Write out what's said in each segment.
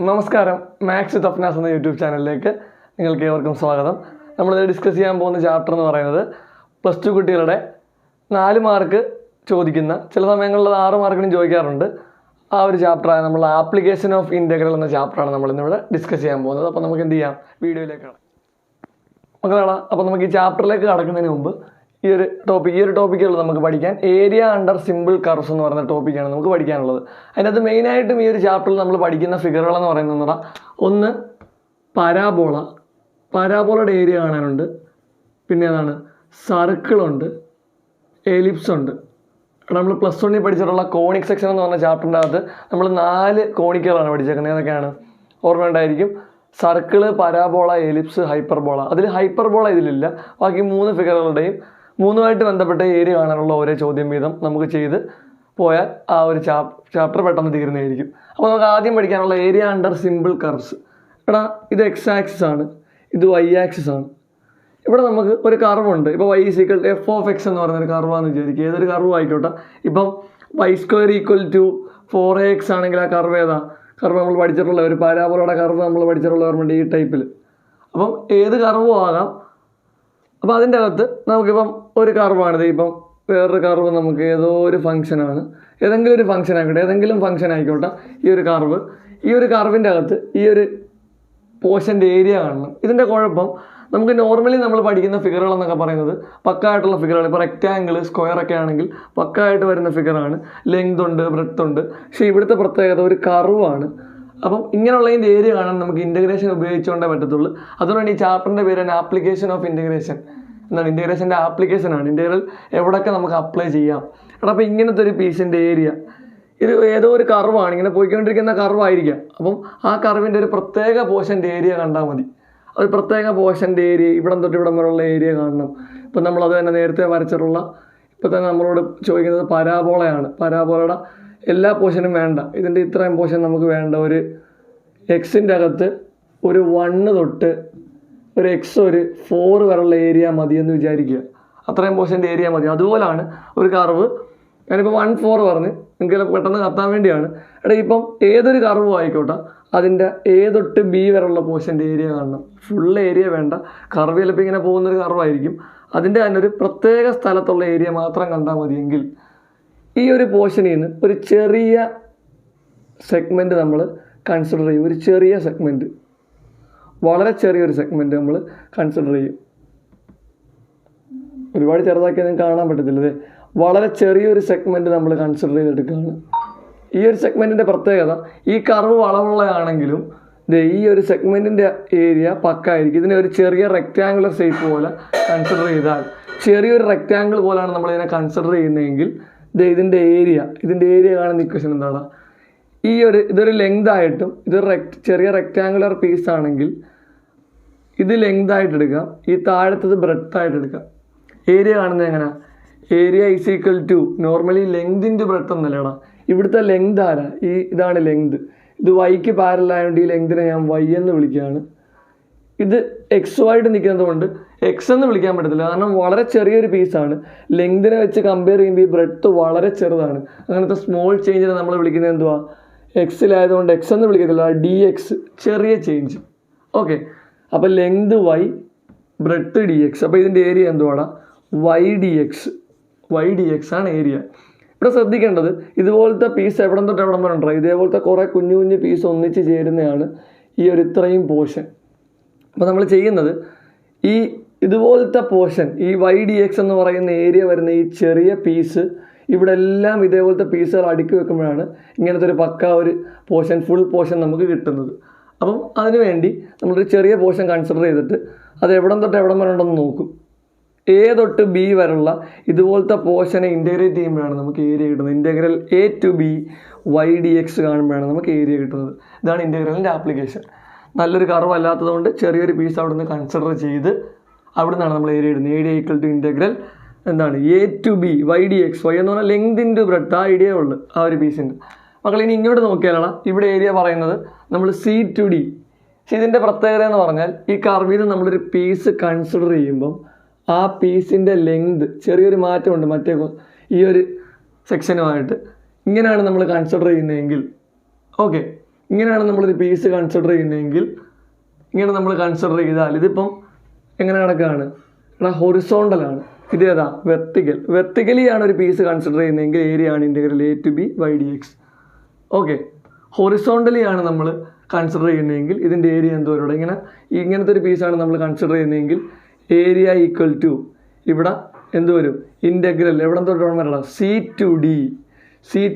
നമസ്കാരം. മാത്സ് വിത്ത് അഫ്നാസ് എന്ന യൂട്യൂബ് ചാനലിലേക്ക് നിങ്ങൾക്ക് ഏവർക്കും സ്വാഗതം. നമ്മളിത് ഡിസ്കസ് ചെയ്യാൻ പോകുന്ന ചാപ്റ്റർ എന്ന് പറയുന്നത് പ്ലസ് ടു കുട്ടികളുടെ 4 മാർക്ക് ചോദിക്കുന്ന, ചില സമയങ്ങളിൽ 6 മാർക്കിനും ചോദിക്കാറുണ്ട്, ആ ഒരു ചാപ്റ്ററായ നമ്മൾ ആപ്ലിക്കേഷൻ ഓഫ് ഇൻ്റഗ്രൽ എന്ന ചാപ്റ്ററാണ് നമ്മളിന്നിവിടെ ഡിസ്കസ് ചെയ്യാൻ പോകുന്നത്. അപ്പോൾ നമുക്ക് എന്ത് ചെയ്യാം, വീഡിയോയിലേക്ക് കടക്കാം. മക്കളാണ്. അപ്പോൾ നമുക്ക് ഈ ചാപ്റ്ററിലേക്ക് കടക്കുന്നതിന് മുമ്പ് ഈ ഒരു ടോപ്പിക്കുകൾ നമുക്ക് പഠിക്കാൻ ഏരിയ അണ്ടർ സിമ്പിൾ കർവ്സ് എന്ന് പറയുന്ന ടോപ്പിക്കാണ് നമുക്ക് പഠിക്കാനുള്ളത്. അതിനകത്ത് മെയിനായിട്ടും ഈ ഒരു ചാപ്റ്ററിൽ നമ്മൾ പഠിക്കുന്ന ഫിഗറുകളെന്ന് പറയുന്നത് ഒന്ന് പരാബോളയുടെ ഏരിയ കാണാനുണ്ട്, പിന്നെ ഏതാണ് സർക്കിളുണ്ട്, എലിപ്സ് ഉണ്ട്. നമ്മൾ പ്ലസ് 1 പഠിച്ചിട്ടുള്ള കോണിക് സെക്ഷൻ എന്ന് പറഞ്ഞ ചാപ്റ്ററിൻ്റെ അകത്ത് നമ്മൾ 4 കോണിക്കുകളാണ് പഠിച്ചേക്കുന്നത്. ഏതൊക്കെയാണ് ഓർമ്മ ഉണ്ടായിരിക്കും? Circle, parabola, ellipse, hyperbola. അതിൽ ഹൈപ്പർബോള ഇതിലില്ല. ബാക്കി 3 ഫിഗറുകളുടെയും 3മായിട്ട് ബന്ധപ്പെട്ട ഏരിയ കാണാനുള്ള ഓരോ ചോദ്യം വീതം നമുക്ക് ചെയ്ത് പോയാൽ ആ ഒരു ചാപ്റ്റർ പെട്ടെന്ന് തീരുന്നതായിരിക്കും. അപ്പോൾ നമുക്ക് ആദ്യം പഠിക്കാനുള്ള ഏരിയ അണ്ടർ സിമ്പിൾ കർവ്സ്. ഇത് എക്സ് ആക്സിസ് ആണ്, ഇത് വൈ ആക്സിസ് ആണ്. ഇവിടെ നമുക്ക് ഒരു കർവുണ്ട്. ഇപ്പോൾ y = f(x) എന്ന് പറയുന്നൊരു കർവാന്ന് വിചാരിക്കുക. ഏതൊരു കർവ് ആയിക്കോട്ടെ. ഇപ്പം y² = 4ax ആണെങ്കിൽ ആ കർവ് ഏതാ? കർവ് നമ്മൾ പഠിച്ചിട്ടുള്ള ഒരു പരാബോളയുടെ കർവ് നമ്മൾ പഠിച്ചിട്ടുള്ള ഓർമ്മയുണ്ട്, ഈ ടൈപ്പിൽ. അപ്പം ഏത് കർവും ആകാം. അപ്പോൾ അതിൻ്റെ അകത്ത് നമുക്കിപ്പം ഒരു കർവാണിത്. ഇപ്പം വേറൊരു കർവ് നമുക്ക് ഏതോ ഒരു ഫംഗ്ഷനാണ്, ഏതെങ്കിലും ഒരു ഫംഗ്ഷൻ ആയിക്കോട്ടെ, ഏതെങ്കിലും ഫംഗ്ഷൻ ആയിക്കോട്ടെ. ഈ ഒരു കർവിൻ്റെ അകത്ത് ഈ ഒരു പോർഷൻ്റെ ഏരിയ കാണണം. ഇതിൻ്റെ കുഴപ്പം, നമുക്ക് നോർമലി നമ്മൾ പഠിക്കുന്ന ഫിഗറുകൾ എന്നൊക്കെ പറയുന്നത് പക്കായിട്ടുള്ള ഫിഗറുകൾ. ഇപ്പോൾ റെക്റ്റാങ്കിൾ, സ്ക്വയർ ഒക്കെ ആണെങ്കിൽ പക്കായിട്ട് വരുന്ന ഫിഗറാണ്. ലെങ്ത് ഉണ്ട്, ബ്രെഡ്ത്ത് ഉണ്ട്. പക്ഷേ ഇവിടുത്തെ പ്രത്യേകത ഒരു കർവാണ്. അപ്പം ഇങ്ങനെയുള്ളതിൻ്റെ ഏരിയ കാണാൻ നമുക്ക് ഇൻ്റഗ്രേഷൻ ഉപയോഗിച്ചുകൊണ്ടേ പറ്റത്തുള്ളൂ. അതുകൊണ്ട് ഈ ചാപ്റ്ററിൻ്റെ പേര് തന്നെ ആപ്ലിക്കേഷൻ ഓഫ് ഇൻ്റഗ്രേഷൻ എന്നാണ്. ഇൻ്റഗ്രേഷൻ്റെ ആപ്ലിക്കേഷനാണ്. ഇൻ്റഗ്രൽ എവിടെയൊക്കെ നമുക്ക് അപ്ലൈ ചെയ്യാം. അപ്പോൾ ഇങ്ങനത്തെ ഒരു പീസിൻ്റെ ഏരിയ, ഇത് ഏതോ ഒരു കർവാണ്, ഇങ്ങനെ പോയിക്കൊണ്ടിരിക്കുന്ന കർവായിരിക്കാം. അപ്പം ആ കർവിൻ്റെ ഒരു പ്രത്യേക പോർഷൻ്റെ ഏരിയ കണ്ടാൽ മതി. ഒരു പ്രത്യേക പോർഷൻ്റെ ഏരിയ, ഇവിടം തൊട്ട് ഇവിടം വരെയുള്ള ഏരിയ കാണണം. ഇപ്പം നമ്മളത് തന്നെ നേരത്തെ വരച്ചിട്ടുള്ള, ഇപ്പോൾ തന്നെ നമ്മളോട് ചോദിക്കുന്നത് പരാബോളയാണ്. പരാബോളയുടെ എല്ലാ പോർഷനും വേണ്ട, ഇതിൻ്റെ ഇത്രയും പോർഷൻ നമുക്ക് വേണ്ട. ഒരു എക്സിൻ്റെ അകത്ത് ഒരു 1 തൊട്ട് ഒരു എക്സ് ഒരു 4 വരെയുള്ള ഏരിയ മതി എന്ന് വിചാരിക്കുക. അത്രയും പോർഷൻ്റെ ഏരിയ മതി. അതുപോലാണ് ഒരു കർവ്. ഞാനിപ്പോൾ 1, 4 പറഞ്ഞ് നിങ്ങൾക്ക് പെട്ടെന്ന് കത്താൻ വേണ്ടിയാണ്. ഇപ്പം ഏതൊരു കർവും ആയിക്കോട്ടെ, അതിൻ്റെ A തൊട്ട് B വരെയുള്ള പോർഷൻ്റെ ഏരിയ കാണണം. ഫുൾ ഏരിയ വേണ്ട. കർവ് ചിലപ്പോൾ ഇങ്ങനെ പോകുന്നൊരു കർവായിരിക്കും. അതിൻ്റെ തന്നെ ഒരു പ്രത്യേക സ്ഥലത്തുള്ള ഏരിയ മാത്രം കണ്ടാൽ മതിയെങ്കിൽ ഈ ഒരു പോർഷനിൽ നിന്ന് ഒരു ചെറിയ സെഗ്മെൻറ്റ് നമ്മൾ കൺസിഡർ ചെയ്യും. ഒരു ചെറിയ സെഗ്മെൻറ്റ്, വളരെ ചെറിയൊരു സെഗ്മെൻറ്റ് നമ്മൾ കൺസിഡർ ചെയ്യും. ഒരുപാട് ചെറുതാക്കിയാൽ നിങ്ങൾക്ക് കാണാൻ പറ്റത്തില്ല. വളരെ ചെറിയൊരു സെഗ്മെൻറ്റ് നമ്മൾ കൺസിഡർ ചെയ്തെടുക്കുകയാണ്. ഈ ഒരു സെഗ്മെൻറ്റിൻ്റെ പ്രത്യേകത, ഈ കർവ് വളവുള്ളതാണെങ്കിലും ഈ ഒരു സെഗ്മെൻറ്റിൻ്റെ ഏരിയ പക്കായിരിക്കും. ഇതിനെ ഒരു ചെറിയ റെക്റ്റാങ്കുലർ ഷേപ്പ് പോലെ കൺസിഡർ ചെയ്താൽ, ചെറിയൊരു റെക്റ്റാങ്കിൾ പോലെയാണ് നമ്മളിതിനെ കൺസിഡർ ചെയ്യുന്നതെങ്കിൽ ഇതിൻ്റെ ഏരിയ കാണുന്ന ഇക്വേഷൻ എന്താണ്? ഇതൊരു ലെങ്ത് ആയിട്ടും ഇതൊരു ചെറിയ റെക്റ്റാങ്കുലർ പീസ് ആണെങ്കിൽ ഇത് ലെങ്ത് ആയിട്ട് എടുക്കാം, ഈ താഴത്തത് ബ്രെഡ്ത്ത് ആയിട്ട് എടുക്കാം. ഏരിയ കാണുന്നത് എങ്ങനെ? Area = normally length into breadth എന്നല്ലേടാ. ഇവിടുത്തെ ലെങ്ത് ആരാ? ഇതാണ് ലെങ്ത്. ഇത് വൈക്ക് പാരലായതുകൊണ്ട് ഈ ലെങ്തിനെ ഞാൻ y എന്ന് വിളിക്കുകയാണ്. ഇത് എക്സുമായിട്ട് നിൽക്കുന്നത് കൊണ്ട് എക്സ് എന്ന് വിളിക്കാൻ പറ്റത്തില്ല, കാരണം വളരെ ചെറിയൊരു പീസാണ്. ലെങ്തിനെ വെച്ച് കമ്പയർ ചെയ്യുമ്പോൾ ഈ ബ്രെഡ്ത്ത് വളരെ ചെറുതാണ്. അങ്ങനത്തെ സ്മോൾ ചേഞ്ചിനെ നമ്മൾ വിളിക്കുന്നത് എന്തുവാ? എക്സിലായതുകൊണ്ട് എക്സ് എന്ന് വിളിക്കത്തില്ല, dx, ചെറിയ ചേഞ്ച്. ഓക്കെ, അപ്പോൾ ലെങ്ത് y, ബ്രെഡ്ത്ത് dx. അപ്പോൾ ഇതിൻ്റെ ഏരിയ എന്തുവാടാ? y dx ആണ് ഏരിയ. ഇവിടെ ശ്രദ്ധിക്കേണ്ടത്, ഇതുപോലത്തെ പീസ് എവിടം തൊട്ട് എവിടം വരെ ഉണ്ടോ, ഇതേപോലത്തെ കുറേ കുഞ്ഞു കുഞ്ഞു പീസ് ഒന്നിച്ച് ചേരുന്നതാണ് ഈ ഒരു ഇത്രയും പോർഷൻ. അപ്പോൾ നമ്മൾ ചെയ്യുന്നത്, ഇതുപോലത്തെ പോർഷൻ, ഈ y dx എന്ന് പറയുന്ന ഏരിയ വരുന്ന ഈ ചെറിയ പീസ് ഇവിടെ എല്ലാം ഇതേപോലത്തെ പീസുകൾ അടുക്കി വെക്കുമ്പോഴാണ് ഇങ്ങനത്തെ ഒരു പക്ക ഒരു പോർഷൻ, ഫുൾ പോർഷൻ നമുക്ക് കിട്ടുന്നത്. അപ്പം അതിനുവേണ്ടി നമ്മളൊരു ചെറിയ പോർഷൻ കൺസിഡർ ചെയ്തിട്ട് അത് എവിടം തൊട്ട് എവിടം വരെ ഉണ്ടെന്ന് നോക്കും. A തൊട്ട് B വരെയുള്ള ഇതുപോലത്തെ പോർഷനെ ഇൻറ്റഗ്രേറ്റ് ചെയ്യുമ്പോഴാണ് നമുക്ക് ഏരിയ കിട്ടുന്നത്. Integral A to B y dx കാണുമ്പോഴാണ് നമുക്ക് ഏരിയ കിട്ടുന്നത്. ഇതാണ് ഇൻറ്റഗ്രലിൻ്റെ ആപ്ലിക്കേഷൻ. നല്ലൊരു കർവ് അല്ലാത്തതുകൊണ്ട് ചെറിയൊരു പീസ് അവിടെ നിന്ന് കൺസിഡർ ചെയ്ത് അവിടെ നിന്നാണ് നമ്മൾ ഏരിയ ഇടുന്നത്. ഏരിയ = ഇൻറ്റഗ്രൽ എന്താണ്? A to B y dx. y എന്ന് പറഞ്ഞാൽ ലെങ്ത് ഇൻറ്റു ബ്രെഡ്ത്ത്, ആ ഐഡിയ ഉള്ളു ആ ഒരു പീസിൻ്റെ. മക്കൾ ഇനി ഇങ്ങോട്ട് നോക്കിയാലാണ് ഇവിടെ ഏരിയ പറയുന്നത് നമ്മൾ C to D. പക്ഷേ ഇതിൻ്റെ പ്രത്യേകത എന്ന് പറഞ്ഞാൽ, ഈ കർവിൽ നിന്ന് നമ്മളൊരു പീസ് കൺസിഡർ ചെയ്യുമ്പം ആ പീസിൻ്റെ ലെങ്ത് ചെറിയൊരു മാറ്റമുണ്ട് മറ്റേ ഈ ഒരു സെക്ഷനുമായിട്ട്. ഇങ്ങനെയാണ് നമ്മൾ കൺസിഡർ ചെയ്യുന്നതെങ്കിൽ, ഓക്കെ, ഇങ്ങനെയാണ് നമ്മളൊരു പീസ് കൺസിഡർ ചെയ്യുന്നതെങ്കിൽ ഇങ്ങനെ നമ്മൾ കൺസിഡർ ചെയ്താൽ ഇതിപ്പം എങ്ങനെ കിടക്കുകയാണ്? ഇവിടെ ഹൊറിസോണ്ടലാണ്. ഇതേതാ? വെർട്ടിക്കലി ആണ് ഒരു പീസ് കൺസിഡർ ചെയ്യുന്നതെങ്കിൽ ഏരിയ ആണ് integral a to b y dx. Okay, horizontally ആണ് നമ്മൾ കൺസിഡർ ചെയ്യുന്നതെങ്കിൽ ഇതിൻ്റെ ഏരിയ എന്തോരം? ഇങ്ങനത്തെ ഒരു പീസാണ് നമ്മൾ കൺസിഡർ ചെയ്യുന്നതെങ്കിൽ ഏരിയ ഈക്വൽ ടു ഇവിടെ എന്ത് വരും? ഇൻ്റഗ്രൽ എവിടെ തൊട്ട് വരണം? C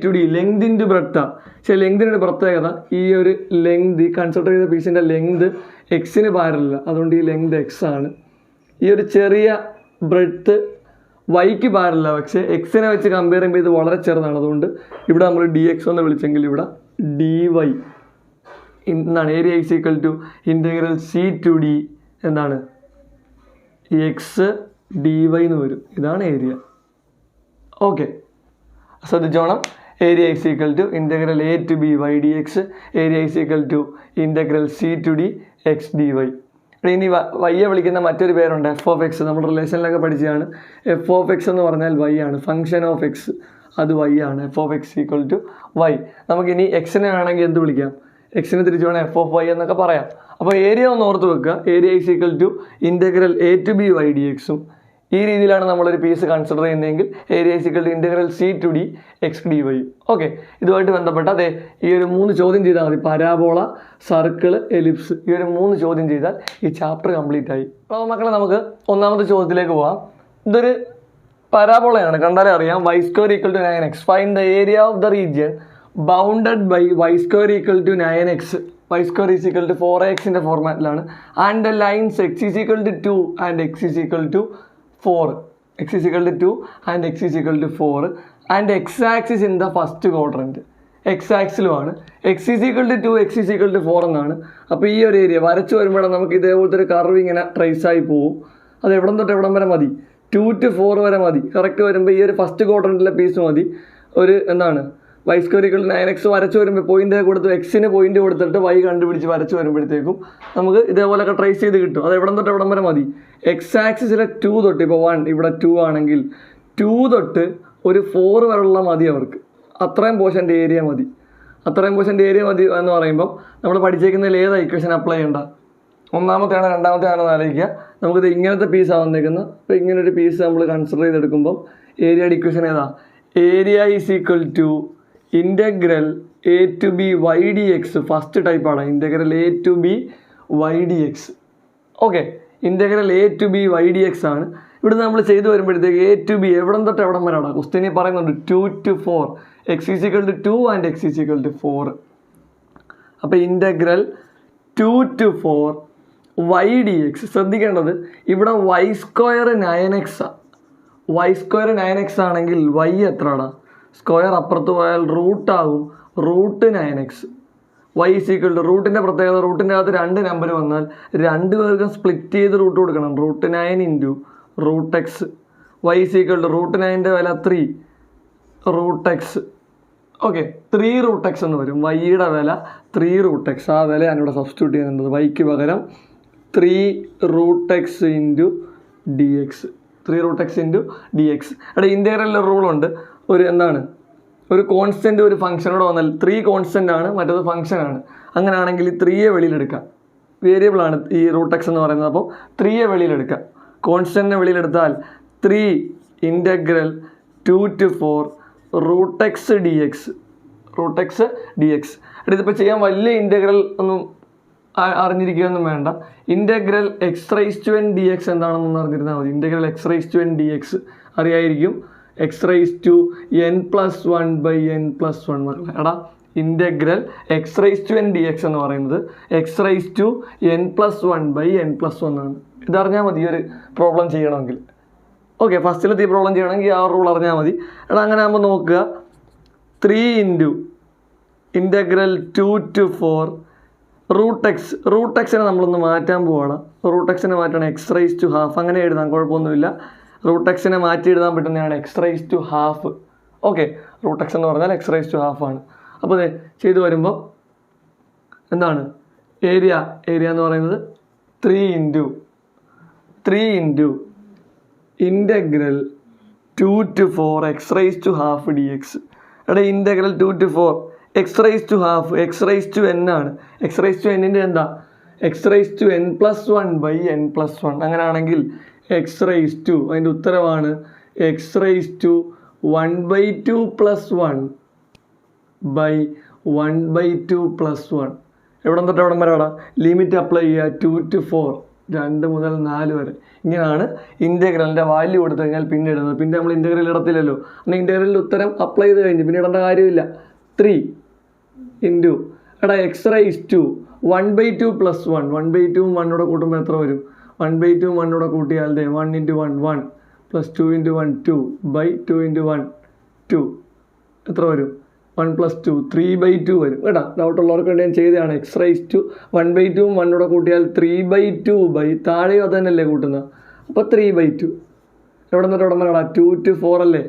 to D length into breadth. പക്ഷേ ലെങ്തിനൊരു പ്രത്യേകത, ഈ ഒരു ലെങ്ത് ഈ കൺസിഡർ ചെയ്ത പീസിൻ്റെ ലെങ്ത് എക്സിന് പാരല്ല, അതുകൊണ്ട് ഈ ലെങ്ത് എക്സ് ആണ്. ഈ ഒരു ചെറിയ ബ്രെഡ്ത്ത് വൈക്ക് പാരല്ല, പക്ഷേ എക്സിനെ വെച്ച് കമ്പയർ ചെയ്യുമ്പോൾ ഇത് വളരെ ചെറുതാണ്. അതുകൊണ്ട് ഇവിടെ നമ്മൾ ഡി എക്സ് എന്ന് വിളിച്ചെങ്കിൽ ഇവിടെ ഡി വൈ എന്താണ്? Area is equal to integral c to d എന്താണ്? എക്സ് ഡി വൈ എന്ന് വരും. ഇതാണ് ഏരിയ. ഓക്കെ, ശ്രദ്ധിച്ചോണം. Area is equal to integral a to b y dx, area is equal to integral c to d x dy. ഇനി വൈയെ വിളിക്കുന്ന മറ്റൊരു പേരുണ്ട്, F of X. നമ്മൾ റിലേഷനിലൊക്കെ പഠിച്ചതാണ്. എഫ് ഓഫ് എക്സ് എന്ന് പറഞ്ഞാൽ വൈ ആണ്. ഫംഗ്ഷൻ ഓഫ് എക്സ് അത് വൈ ആണ്. F of X equal to Y. നമുക്കിനി എക്സിനെ വേണമെങ്കിൽ എന്ത് വിളിക്കാം? എക്സിനെ തിരിച്ചു വേണം എഫ് ഓഫ് വൈ എന്നൊക്കെ പറയാം. അപ്പോൾ ഏരിയ ഒന്ന് ഓർത്ത് വെക്കുക. Area is equal to integral a to b y dx. ഈ രീതിയിലാണ് നമ്മളൊരു പീസ് കൺസിഡർ ചെയ്യുന്നതെങ്കിൽ area is equal to integral c to d x dy. Okay, ഇതുമായിട്ട് ബന്ധപ്പെട്ട അതെ ഈ ഒരു 3 ചോദ്യം ചെയ്താൽ മതി. Parabola, circle, ellipse. ഈ ഒരു 3 ചോദ്യം ചെയ്താൽ ഈ ചാപ്റ്റർ കംപ്ലീറ്റ് ആയി. അപ്പോൾ മക്കളെ നമുക്ക് ഒന്നാമത്തെ ചോദ്യത്തിലേക്ക് പോകാം. ഇതൊരു പരാബോളയാണ്, കണ്ടാലേ അറിയാം. y square equal to 9x. Find the area of the region bounded by y square equal to 9x. y square is equal to 4axൻ്റെ ഫോർമാറ്റിലാണ്. And the lines x is equal to 2 and x is equal to 4. x is equal to 2 and x is equal to 4 and x axis in the first quadrant. x ആക്സിലുമാണ്. x is equal to 2, x is equal to 4 എന്നാണ്. അപ്പോൾ ഈ ഒരു area വരച്ച് വരുമ്പോഴാണ് നമുക്ക് ഇതേപോലത്തെ ഒരു curve ഇങ്ങനെ ട്രേസ് ആയി പോകും. അത് എവിടം തൊട്ട് എവിടം വരെ മതി? 2 to 4 വരെ മതി. കറക്റ്റ് വരുമ്പോൾ ഈ ഒരു ഫസ്റ്റ് ക്വാഡ്രൻറ്റിലെ പീസ് മതി. ഒരു എന്താണ് y square equal to 9x വരച്ച് വരുമ്പോൾ പോയിന്റ് കൊടുത്ത് എക്സിന് പോയിന്റ് കൊടുത്തിട്ട് y കണ്ടുപിടിച്ച് വരച്ച് വരുമ്പോഴത്തേക്കും നമുക്ക് ഇതേപോലെയൊക്കെ ട്രേസ് ചെയ്ത് കിട്ടും. അത് എവിടം തൊട്ട് എവിടം വരെ മതി? എക്സ് ആക്സിസിലെ 2 തൊട്ട്, ഇപ്പോൾ 1 ഇവിടെ 2 ആണെങ്കിൽ 2 തൊട്ട് ഒരു 4 വരെയുള്ള മതി അവർക്ക്. അത്രയും പോർഷൻ്റെ ഏരിയ മതി. അത്രയും പോർഷൻ്റെ ഏരിയ മതി എന്ന് പറയുമ്പം നമ്മൾ പഠിച്ചേക്കുന്നതിൽ ഏതാ ഇക്വേഷൻ അപ്ലൈ ചെയ്യേണ്ട? ഒന്നാമത്തെയാണോ രണ്ടാമത്തെയാണോ എന്ന് ആലോചിക്കുക. നമുക്കിത് ഇങ്ങനത്തെ പീസാണ് വന്നേക്കുന്നത്. അപ്പോൾ ഇങ്ങനൊരു പീസ് നമ്മൾ കൺസിഡർ ചെയ്തെടുക്കുമ്പം ഏരിയയുടെ ഇക്വേഷൻ ഏതാ? Area is equal to integral a to b y dx. First ടൈപ്പാണ് integral a to b y dx. Okay, integral a to b y dx ആണ്. ഇവിടുന്ന് നമ്മൾ ചെയ്തു വരുമ്പോഴത്തേക്ക് a to b എവിടം തൊട്ട് എവിടം വരെയാണ്? ക്വസ്റ്റ്യനിൽ പറയുന്നുണ്ട് 2 to 4. x is equal to 2 and x is equal to 4. അപ്പോൾ ഇൻ്റഗ്രൽ 2 to 4 y dx. ശ്രദ്ധിക്കേണ്ടത് ഇവിടെ y സ്ക്വയർ 9x ആണ്. y സ്ക്വയർ 9x ആണെങ്കിൽ y എത്രയാണ്? സ്ക്വയർ അപ്പുറത്ത് പോയാൽ റൂട്ടാകും. Root 9x. y is equal to റൂട്ടിൻ്റെ പ്രത്യേകത, റൂട്ടിൻ്റെ അകത്ത് 2 നമ്പർ വന്നാൽ 2 പേർക്കും സ്പ്ലിറ്റ് ചെയ്ത് റൂട്ട് കൊടുക്കണം. Root 9 into root x. y is equal to root 9ൻ്റെ വില 3 root x. Okay, 3 root X എന്ന് വരും. വൈയുടെ വില 3 റൂട്ട് എക്സ്. ആ വില ഞാനിവിടെ സബ്സ്റ്റിറ്റ്യൂട്ട് ചെയ്യുന്നുണ്ട്. വൈക്ക് പകരം 3 root X into D X. 3 root X into D X. അവിടെ ഇൻ്റഗ്രലിൽ റൂളുണ്ട്. ഒരു എന്താണ് ഒരു കോൺസ്റ്റൻറ്റ് ഒരു ഫംഗ്ഷനോട് വന്നാൽ 3 കോൺസ്റ്റൻ്റ് ആണ്, മറ്റേത് ഫംഗ്ഷനാണ്. അങ്ങനെയാണെങ്കിൽ ഈ 3യെ വെളിയിലെടുക്കാം. വേരിയബിളാണ് ഈ റൂട്ട് എക്സ് എന്ന് പറയുന്നത്. അപ്പോൾ 3യെ വെളിയിലെടുക്കാം. കോൺസ്റ്റൻറ്റിനെ വെളിയിലെടുത്താൽ 3 integral 2 to 4 root x d x. Root x d x. ഇതിപ്പോൾ ചെയ്യാൻ വലിയ ഇൻ്റഗ്രൽ ഒന്നും അറിഞ്ഞിരിക്കുകയൊന്നും വേണ്ട. Integral x raise to n d x എന്താണെന്നൊന്ന് അറിഞ്ഞിരുന്നാൽ മതി. Integral x raise to n d x അറിയായിരിക്കും. X raise to n plus 1 by N plus 1 മക്കളെ. എടാ integral x raise to n d x എന്ന് പറയുന്നത് x raise to n plus 1 by N plus 1 ആണ്. ഇതറിഞ്ഞാൽ മതി ഒരു പ്രോബ്ലം ചെയ്യണമെങ്കിൽ. Okay, ഫസ്റ്റിലത്തെ ഈ പ്രോബ്ലം ചെയ്യണമെങ്കിൽ ആ റൂൾ അറിഞ്ഞാൽ മതി. എടാ അങ്ങനെ ആകുമ്പോൾ നോക്കുക, 3 into integral 2 to 4 root x. Root എക്സിനെ നമ്മളൊന്ന് മാറ്റാൻ പോവാണ്. റൂട്ട് എക്സിനെ മാറ്റണം എക്സ് റൈസ് ടു ഹാഫ്. അങ്ങനെ എഴുതാം, കുഴപ്പമൊന്നുമില്ല. റൂട്ട് എക്സിനെ മാറ്റി എഴുതാൻ പറ്റുന്നതാണ് X raise to half. Okay, root X എന്ന് പറഞ്ഞാൽ എക്സ് റൈസ് ടു ഹാഫ് ആണ്. അപ്പോൾ ഇത് ചെയ്തു വരുമ്പോൾ എന്താണ് ഏരിയ? ഏരിയ എന്ന് പറയുന്നത് 3 into integral 2 to 4 x raise to half d x. ഇവിടെ integral 2 to 4 x raise to half, x raise to n ആണ്. എക്സ് റൈസ് ടു എന്നിൻ്റെ എന്താ X raise to n + 1/n+1. അങ്ങനെയാണെങ്കിൽ എക്സ് റൈസ് ടു അതിൻ്റെ ഉത്തരവാണ് X raise to 1/2 + 1/1/2 + 1. എവിടെ തൊട്ട് എവിടം വരെ വേണം ലിമിറ്റ് അപ്ലൈ ചെയ്യുക 2 to 4, 2 മുതൽ 4 വരെ. ഇങ്ങനെയാണ് ഇൻ്റഗ്രലിൻ്റെ വാല്യൂ കൊടുത്തു കഴിഞ്ഞാൽ പിന്നെ ഇടുന്നത്. പിന്നെ നമ്മൾ ഇൻ്റഗ്രൽ ഇടത്തില്ലല്ലോ, എന്നാൽ ഇൻ്റഗ്രലിൻ്റെ ഉത്തരം അപ്ലൈ ചെയ്ത് കഴിഞ്ഞ് പിന്നെ ഇടേണ്ട കാര്യമില്ല. 3 ഇൻറ്റു എടാ എക്സ് റൈസ് ടു 1/2 + 1, 1/2 1 കൂട്ടുമ്പോൾ എത്ര വരും? 1/2 1 കൂട്ടിയാൽ 1 × 1 1 + 2 × 1 2/2 × 1 2 എത്ര വരും? 1 + 2 3/2 വരും കേട്ടോ. ഡൗട്ടുള്ളവർക്ക് വേണ്ടി ഞാൻ ചെയ്തതാണ്. എക്സ് റൈസ് ടു 1/2 1 കൂട്ടിയാൽ 3/2 താഴെയോ അത് തന്നെയല്ലേ കൂട്ടുന്നത്, അപ്പോൾ 3/2. എവിടെ നിന്നിട്ട് എവിടെ വരെ 2 to 4 അല്ലേ,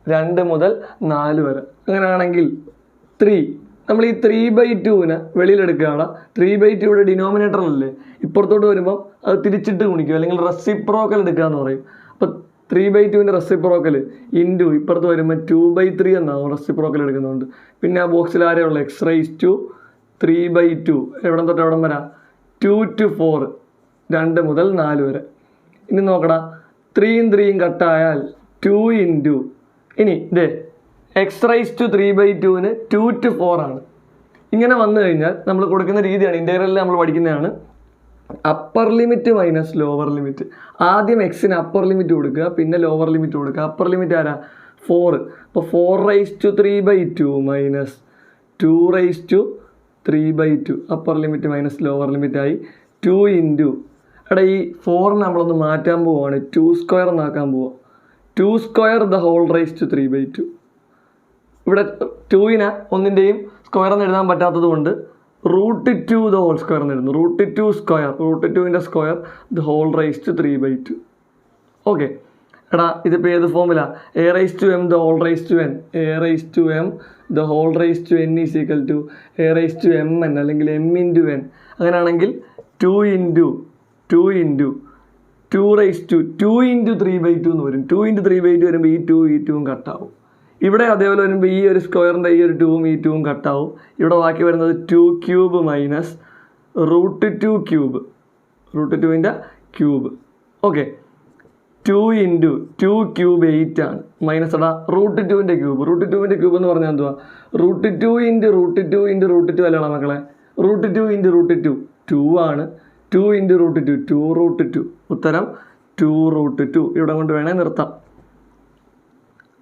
2 മുതൽ 4 വരെ. അങ്ങനെയാണെങ്കിൽ 3 നമ്മൾ ഈ 3/2നെ വെളിയിലെടുക്കുകയാണ്. 3/2 ഇവിടെ ഡിനോമിനേറ്ററിലല്ലേ, ഇപ്പുറത്തോട്ട് വരുമ്പോൾ അത് തിരിച്ചിട്ട് ഗുണിക്കുക, അല്ലെങ്കിൽ റെസിപ്രോക്കൽ എടുക്കുക എന്ന് പറയും. അപ്പോൾ 3/2ൻ്റെ റെസിപ്രോക്കൽ ഇൻറ്റു ഇപ്പുറത്ത് വരുമ്പോൾ 2/3 എന്നാണ് റെസിപ്രോക്കൽ എടുക്കുന്നുണ്ട്. പിന്നെ ആ ബോക്സിൽ ആരെയുള്ള എക്സ് റൈസ് ടു 3/2 എവിടെ തൊട്ട് എവിടം വരാം 2 to 4, 2 മുതൽ 4 വരെ. ഇനി നോക്കടാ 3യും 3യും കട്ടായാൽ 2 ഇൻറ്റു ഇനി ഇതേ എക്സ് റൈസ് ടു 3/2ന് 2 to 4 ആണ്. ഇങ്ങനെ വന്നു കഴിഞ്ഞാൽ നമ്മൾ കൊടുക്കുന്ന രീതിയാണ് ഇൻ്റഗ്രലിൽ നമ്മൾ പഠിക്കുന്നതാണ്. Upper limit minus lower limit. ആദ്യം എക്സിന് അപ്പർ ലിമിറ്റ് കൊടുക്കുക, പിന്നെ ലോവർ ലിമിറ്റ് കൊടുക്കുക. അപ്പർ ലിമിറ്റ് ആരാ 4. അപ്പോൾ 4/3/2 minus 2/3/2 upper limit minus lower ലിമിറ്റായി 2 ഇൻറ്റു എടാ ഈ 4 നമ്മളൊന്ന് മാറ്റാൻ പോവുകയാണ്, 2² എന്നാക്കാൻ പോവുക. 2² √3/2. ഇവിടെ 2നെ ഒന്നിൻ്റെയും സ്ക്വയർ എന്ന് എഴുതാൻ പറ്റാത്തത് കൊണ്ട് √2 2 എന്ന് എഴുതുന്നു. √2ൻ്റെ സ്ക്വയർ √3/2. ഓക്കെ എടാ ഇതിപ്പോൾ ഏത് ഫോമില a⁻m a⁻n a⁻n അല്ലെങ്കിൽ m × n. അങ്ങനെയാണെങ്കിൽ 2 ഇൻറ്റു 2 × 3/2 എന്ന് വരും. 2 × 3/2 വരുമ്പോൾ ഈ 2യും കട്ടാവും. ഇവിടെ അതേപോലെ വരുമ്പോൾ ഈ ഒരു സ്ക്വയറിൻ്റെ ഈ ഒരു 2ഉം ഈ 2ഉം കട്ടാവും. ഇവിടെ ബാക്കി വരുന്നത് 2³ മൈനസ് √2ൻ്റെ ക്യൂബ്. ഓക്കെ 2 ഇൻറ്റു 2³ 8 ആണ്. മൈനസ് എടാ √2ൻ്റെ ക്യൂബ്. √2ൻ്റെ ക്യൂബ് എന്ന് പറഞ്ഞാൽ എന്തുവാ √2 × √2 അല്ലടാ മക്കളെ, √2 × √2 2 ആണ്. 2 × √2 2√2. ഉത്തരം 2√2. ഇവിടെ കൊണ്ട് വേണേൽ നിർത്താം.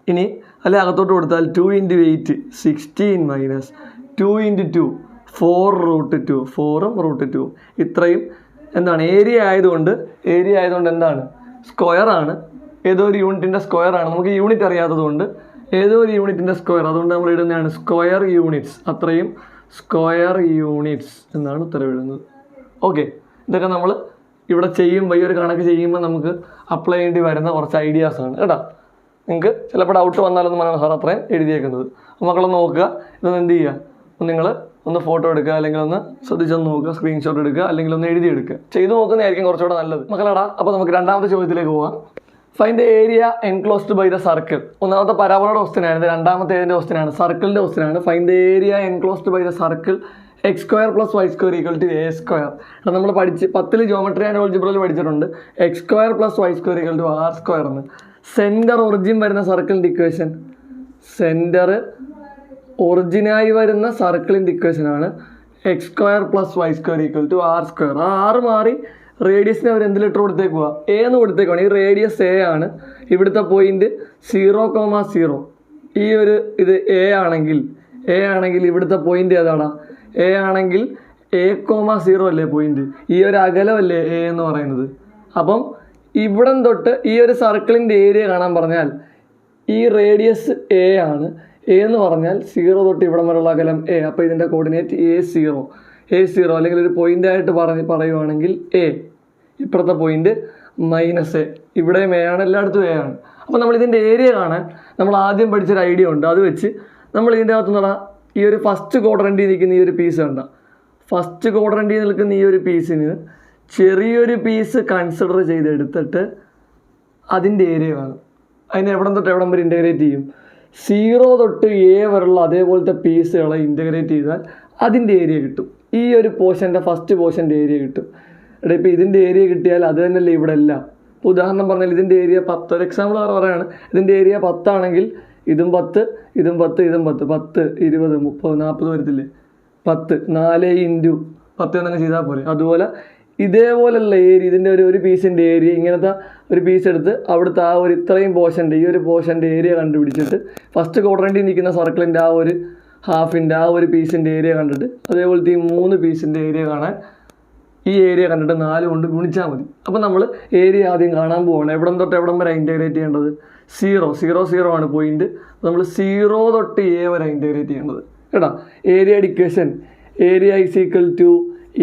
ഇനി അല്ലെ അകത്തോട്ട് കൊടുത്താൽ 2 × 8 16 മൈനസ് 2 × 2 4√2 4ഉം √2. ഇത്രയും എന്താണ് ഏരിയ ആയതുകൊണ്ട് എന്താണ് സ്ക്വയർ ആണ്. ഏതോ ഒരു യൂണിറ്റിൻ്റെ സ്ക്വയർ ആണ്. നമുക്ക് യൂണിറ്റ് അറിയാത്തത് കൊണ്ട് ഏതോ ഒരു യൂണിറ്റിൻ്റെ സ്ക്വയർ, അതുകൊണ്ട് നമ്മൾ ഇടുന്നതാണ് സ്ക്വയർ യൂണിറ്റ്സ്. അത്രയും സ്ക്വയർ യൂണിറ്റ്സ് എന്നാണ് ഉത്തരം എഴുതുന്നത്. ഓക്കെ ഇതൊക്കെ നമ്മൾ ഇവിടെ ചെയ്യുമ്പോൾ ഈ ഒരു കണക്ക് ചെയ്യുമ്പോൾ നമുക്ക് അപ്ലൈ ചെയ്യേണ്ടി വരുന്ന കുറച്ച് ഐഡിയാസാണ് കേട്ടോ. നിങ്ങൾക്ക് ചിലപ്പോൾ ഡൗട്ട് വന്നാലൊന്നും മനസ്സിലാവും സാർ അത്രയും എഴുതിയേക്കുന്നത്. മക്കളൊന്ന് നോക്കുക, ഇതൊന്ന് എന്ത് ചെയ്യുക, നിങ്ങൾ ഒന്ന് ഫോട്ടോ എടുക്കുക, അല്ലെങ്കിൽ ഒന്ന് ശ്രദ്ധിച്ചൊന്ന് നോക്കുക, സ്ക്രീൻഷോട്ട് എടുക്കുക, അല്ലെങ്കിൽ ഒന്ന് എഴുതിയെടുക്കുക. ചെയ്തു നോക്കുന്നതായിരിക്കും കുറച്ചുകൂടെ നല്ലത് മക്കളടാ. അപ്പോൾ നമുക്ക് രണ്ടാമത്തെ ചോദ്യത്തിലേക്ക് പോകാം. Find the area enclosed by the circle. ഒന്നാമത്തെ പരാബോളയുടെ ക്വസ്റ്റ്യൻ ആയിരുന്നു, രണ്ടാമത്തെ ഏതിൻ്റെ ക്വസ്റ്റ്യൻ ആണ് സർക്കിളിൻ്റെ ക്വസ്റ്റ്യൻ ആണ്. Find the area enclosed by the circle x² + y² = a². നമ്മൾ 10ൽ ജോമെട്രി ആൻഡ് ആൾജിബ്രയിൽ പഠിച്ചിട്ടുണ്ട് x² + y² = r² എന്ന്. സെൻറ്റർ ഒറിജിൻ വരുന്ന സർക്കിളിൻ്റെ ഇക്വേഷൻ, സെൻറ്റർ ഒറിജിനായി വരുന്ന സർക്കിളിൻ്റെ ഇക്വേഷനാണ് x² + y² = r². ആ ആറ് മാറി റേഡിയസിന് അവർ എന്തിലിട്ട് കൊടുത്തേക്കുക എ എന്ന് കൊടുത്തേക്കുവാണ്. ഈ റേഡിയസ് എ ആണ്. ഇവിടുത്തെ പോയിന്റ് 0,0. ഈ ഒരു ഇത് എ ആണെങ്കിൽ ഇവിടുത്തെ പോയിന്റ് ഏതാണ്? എ ആണെങ്കിൽ a,0 അല്ലേ പോയിന്റ്. ഈ ഒരു അകലമല്ലേ എ എന്ന് പറയുന്നത്. അപ്പം ഇവിടം തൊട്ട് ഈ ഒരു സർക്കിളിൻ്റെ ഏരിയ കാണാൻ പറഞ്ഞാൽ ഈ റേഡിയസ് എ ആണ്. എ എന്ന് പറഞ്ഞാൽ 0 തൊട്ട് ഇവിടം വരെയുള്ള അകലം എ. അപ്പോൾ ഇതിൻ്റെ കോർഡിനേറ്റ് a0 അല്ലെങ്കിൽ ഒരു പോയിൻ്റായിട്ട് പറയുവാണെങ്കിൽ എ. ഇപ്പുറത്തെ പോയിന്റ് -a. ഇവിടെയും എ ആണ്, എല്ലായിടത്തും എ ആണ്. അപ്പോൾ നമ്മൾ ഇതിൻ്റെ ഏരിയ കാണാൻ നമ്മൾ ആദ്യം പഠിച്ചൊരു ഐഡിയ ഉണ്ട്. അത് വെച്ച് നമ്മൾ ഇതിൻ്റെ അകത്ത് നിന്ന് ഈ ഒരു ഫസ്റ്റ് ക്വാഡ്രൻറ്റിൽ നിൽക്കുന്ന ഈ ഒരു പീസ് കണ്ട, ഫസ്റ്റ് ക്വാഡ്രൻറ്റിൽ നിൽക്കുന്ന ഈ ഒരു പീസിന് ചെറിയൊരു പീസ് കൺസിഡർ ചെയ്തെടുത്തിട്ട് അതിൻ്റെ ഏരിയ കാണും. അതിന് എവിടം തൊട്ട് എവിടം വരെ ഇൻറ്റഗ്രേറ്റ് ചെയ്യും? 0 തൊട്ട് A വരെയുള്ള അതേപോലത്തെ പീസുകളെ ഇൻ്റഗ്രേറ്റ് ചെയ്താൽ അതിൻ്റെ ഏരിയ കിട്ടും. ഈ ഒരു പോർഷൻ്റെ ഫസ്റ്റ് പോർഷൻ്റെ ഏരിയ കിട്ടും. എടാ ഇപ്പോൾ ഇതിൻ്റെ ഏരിയ കിട്ടിയാൽ അത് തന്നെയല്ലേ ഇവിടെ അല്ല. ഇപ്പോൾ ഉദാഹരണം പറഞ്ഞാൽ ഇതിൻ്റെ ഏരിയ 10, ഒരു എക്സാമ്പിൾ പറയുകയാണ്. ഇതിൻ്റെ ഏരിയ 10 ആണെങ്കിൽ ഇതും 10, ഇതും 10, ഇതും 10, 10, 20, 30, 40 വരത്തില്ലേ? 10, 4 ഇൻറ്റു 10 എന്നങ്ങ് ചെയ്താൽ പോരെ. അതുപോലെ ഇതേപോലെയുള്ള ഏരിയ, ഇതിൻ്റെ ഒരു പീസിൻ്റെ ഏരിയ, ഇങ്ങനത്തെ ഒരു പീസ് എടുത്ത് അവിടുത്തെ ആ ഒരു ഇത്രയും പോർഷൻ്റെ ഈ ഒരു പോർഷൻ്റെ ഏരിയ കണ്ടുപിടിച്ചിട്ട് ഫസ്റ്റ് ക്വാഡ്രൻറ്റിൽ നിൽക്കുന്ന സർക്കിളിൻ്റെ ആ ഒരു ഹാഫിൻ്റെ ആ ഒരു പീസിൻ്റെ ഏരിയ കണ്ടിട്ട് അതേപോലത്തെ ഈ 3 പീസിൻ്റെ ഏരിയ കാണാൻ ഈ ഏരിയ കണ്ടിട്ട് 4 കൊണ്ട് ഗുണിച്ചാൽ മതി. അപ്പോൾ നമ്മൾ ഏരിയ ആദ്യം കാണാൻ പോവുകയാണ്. എവിടം തൊട്ട് എവിടം വരെ ഇൻറ്റഗ്രേറ്റ് ചെയ്യേണ്ടത്? 0, 0, 0 ആണ് പോയിന്റ്. നമ്മൾ 0 തൊട്ട് A വരെ ഇൻറ്റഗ്രേറ്റ് ചെയ്യേണ്ടത്. കേട്ടോ, ഏരിയയുടെ equation area is equal to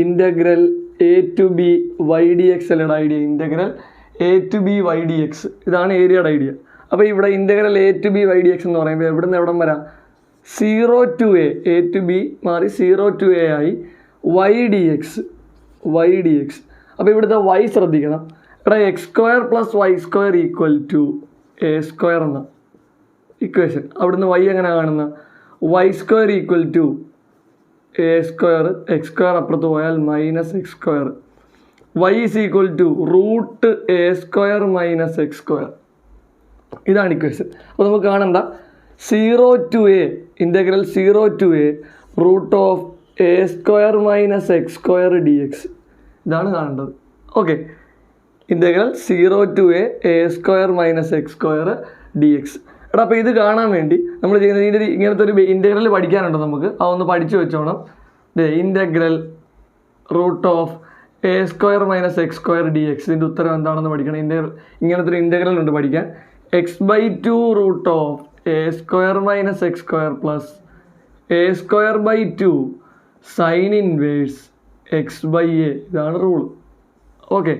integral A to B y dx അല്ലയുടെ idea. Integral A to B y dx, ഇതാണ് ഏരിയയുടെ ഐഡിയ. അപ്പോൾ ഇവിടെ integral A to B y dx എന്ന് പറയുമ്പോൾ എവിടെ നിന്ന് എവിടം വരാം? 0 to A to B മാറി 0 to A ആയി y dx. അപ്പോൾ ഇവിടുത്തെ y ശ്രദ്ധിക്കണം. ഇവിടെ x² + y² equal to A² എന്ന ഇക്വേഷൻ. അവിടുന്ന് y എങ്ങനെ കാണുന്ന? y² equal to A², x² അപ്പുറത്ത് പോയാൽ -x². y is equal to √A² - x². ഇതാണ് ഇക്വേഷൻ. അപ്പോൾ നമുക്ക് കാണണ്ട 0 to A integral 0 to A √A² - x² dx. ഇതാണ് കാണേണ്ടത്. Okay, integral 0 to A A² - x² dx. എടാ, അപ്പോൾ ഇത് കാണാൻ വേണ്ടി നമ്മൾ ചെയ്യുന്നത് ഇതിൻ്റെ ഇങ്ങനത്തെ ഒരു ഇൻ്റഗ്രൽ പഠിക്കാനുണ്ട് നമുക്ക്. അതൊന്ന് പഠിച്ചു വെച്ചോണം. Integral √A² - x² dx. ഇതിൻ്റെ ഉത്തരം എന്താണെന്ന് പഠിക്കണം. ഇങ്ങനത്തെ ഒരു ഇൻ്റഗ്രൽ ഉണ്ട് പഠിക്കാൻ. x/2 √A² - x² plus A²/2 sine inverse x/A. ഇതാണ് rule. Okay,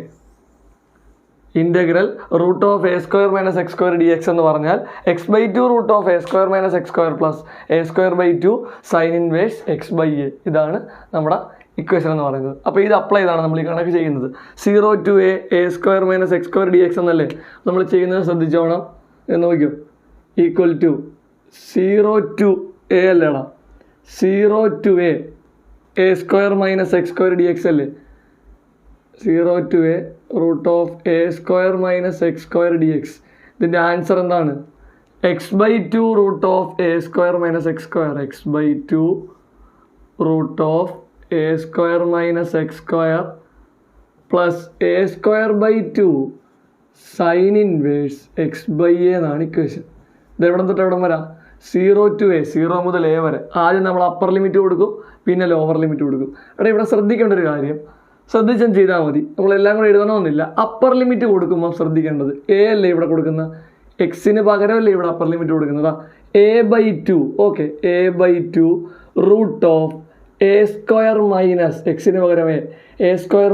integral √A² - x² dx എന്ന് പറഞ്ഞാൽ x/2 √A² - x² plus A²/2 sine inverse x/A. ഇതാണ് നമ്മുടെ ഇക്വേഷൻ എന്ന് പറയുന്നത്. അപ്പോൾ ഇത് അപ്ലൈ ചെയ്താണ് നമ്മൾ ഈ കണക്ക് ചെയ്യുന്നത്. 0 to A A² - x² dx എന്നല്ലേ നമ്മൾ ചെയ്യുന്നത്. ശ്രദ്ധിച്ചോണം എന്ന് നോക്കിയോ. ഈക്വൽ ടു 0 to A അല്ലേടാ, 0 to A A² - x² dx അല്ലേ. 0 to A √A² - x² dx. ഇതിൻ്റെ ആൻസർ എന്താണ്? x/2 √A² - x². x/2 √A² - x² plus A²/2 sine inverse x/A എന്നാണ് ഇക്വേഷൻ. ഇത് എവിടെ തൊട്ട് എവിടെ വരാം? 0 to A, 0 മുതൽ A വരെ. ആദ്യം നമ്മൾ അപ്പർ ലിമിറ്റ് കൊടുക്കും, പിന്നെ ലോവർ ലിമിറ്റ് കൊടുക്കും. അവിടെ ഇവിടെ ശ്രദ്ധിക്കേണ്ട ഒരു കാര്യം, ശ്രദ്ധിച്ചും ചെയ്താൽ മതി, നമ്മളെല്ലാം കൂടെ എഴുതണമെന്നില്ല. അപ്പർ ലിമിറ്റ് കൊടുക്കുമ്പോൾ ശ്രദ്ധിക്കേണ്ടത് A അല്ലേ ഇവിടെ കൊടുക്കുന്ന, എക്സിന് പകരമല്ലേ ഇവിടെ അപ്പർ ലിമിറ്റ് കൊടുക്കുന്നത്. A/2. ഓക്കെ, A/2 √A² - എക്സിന് പകരം A²-A². A² -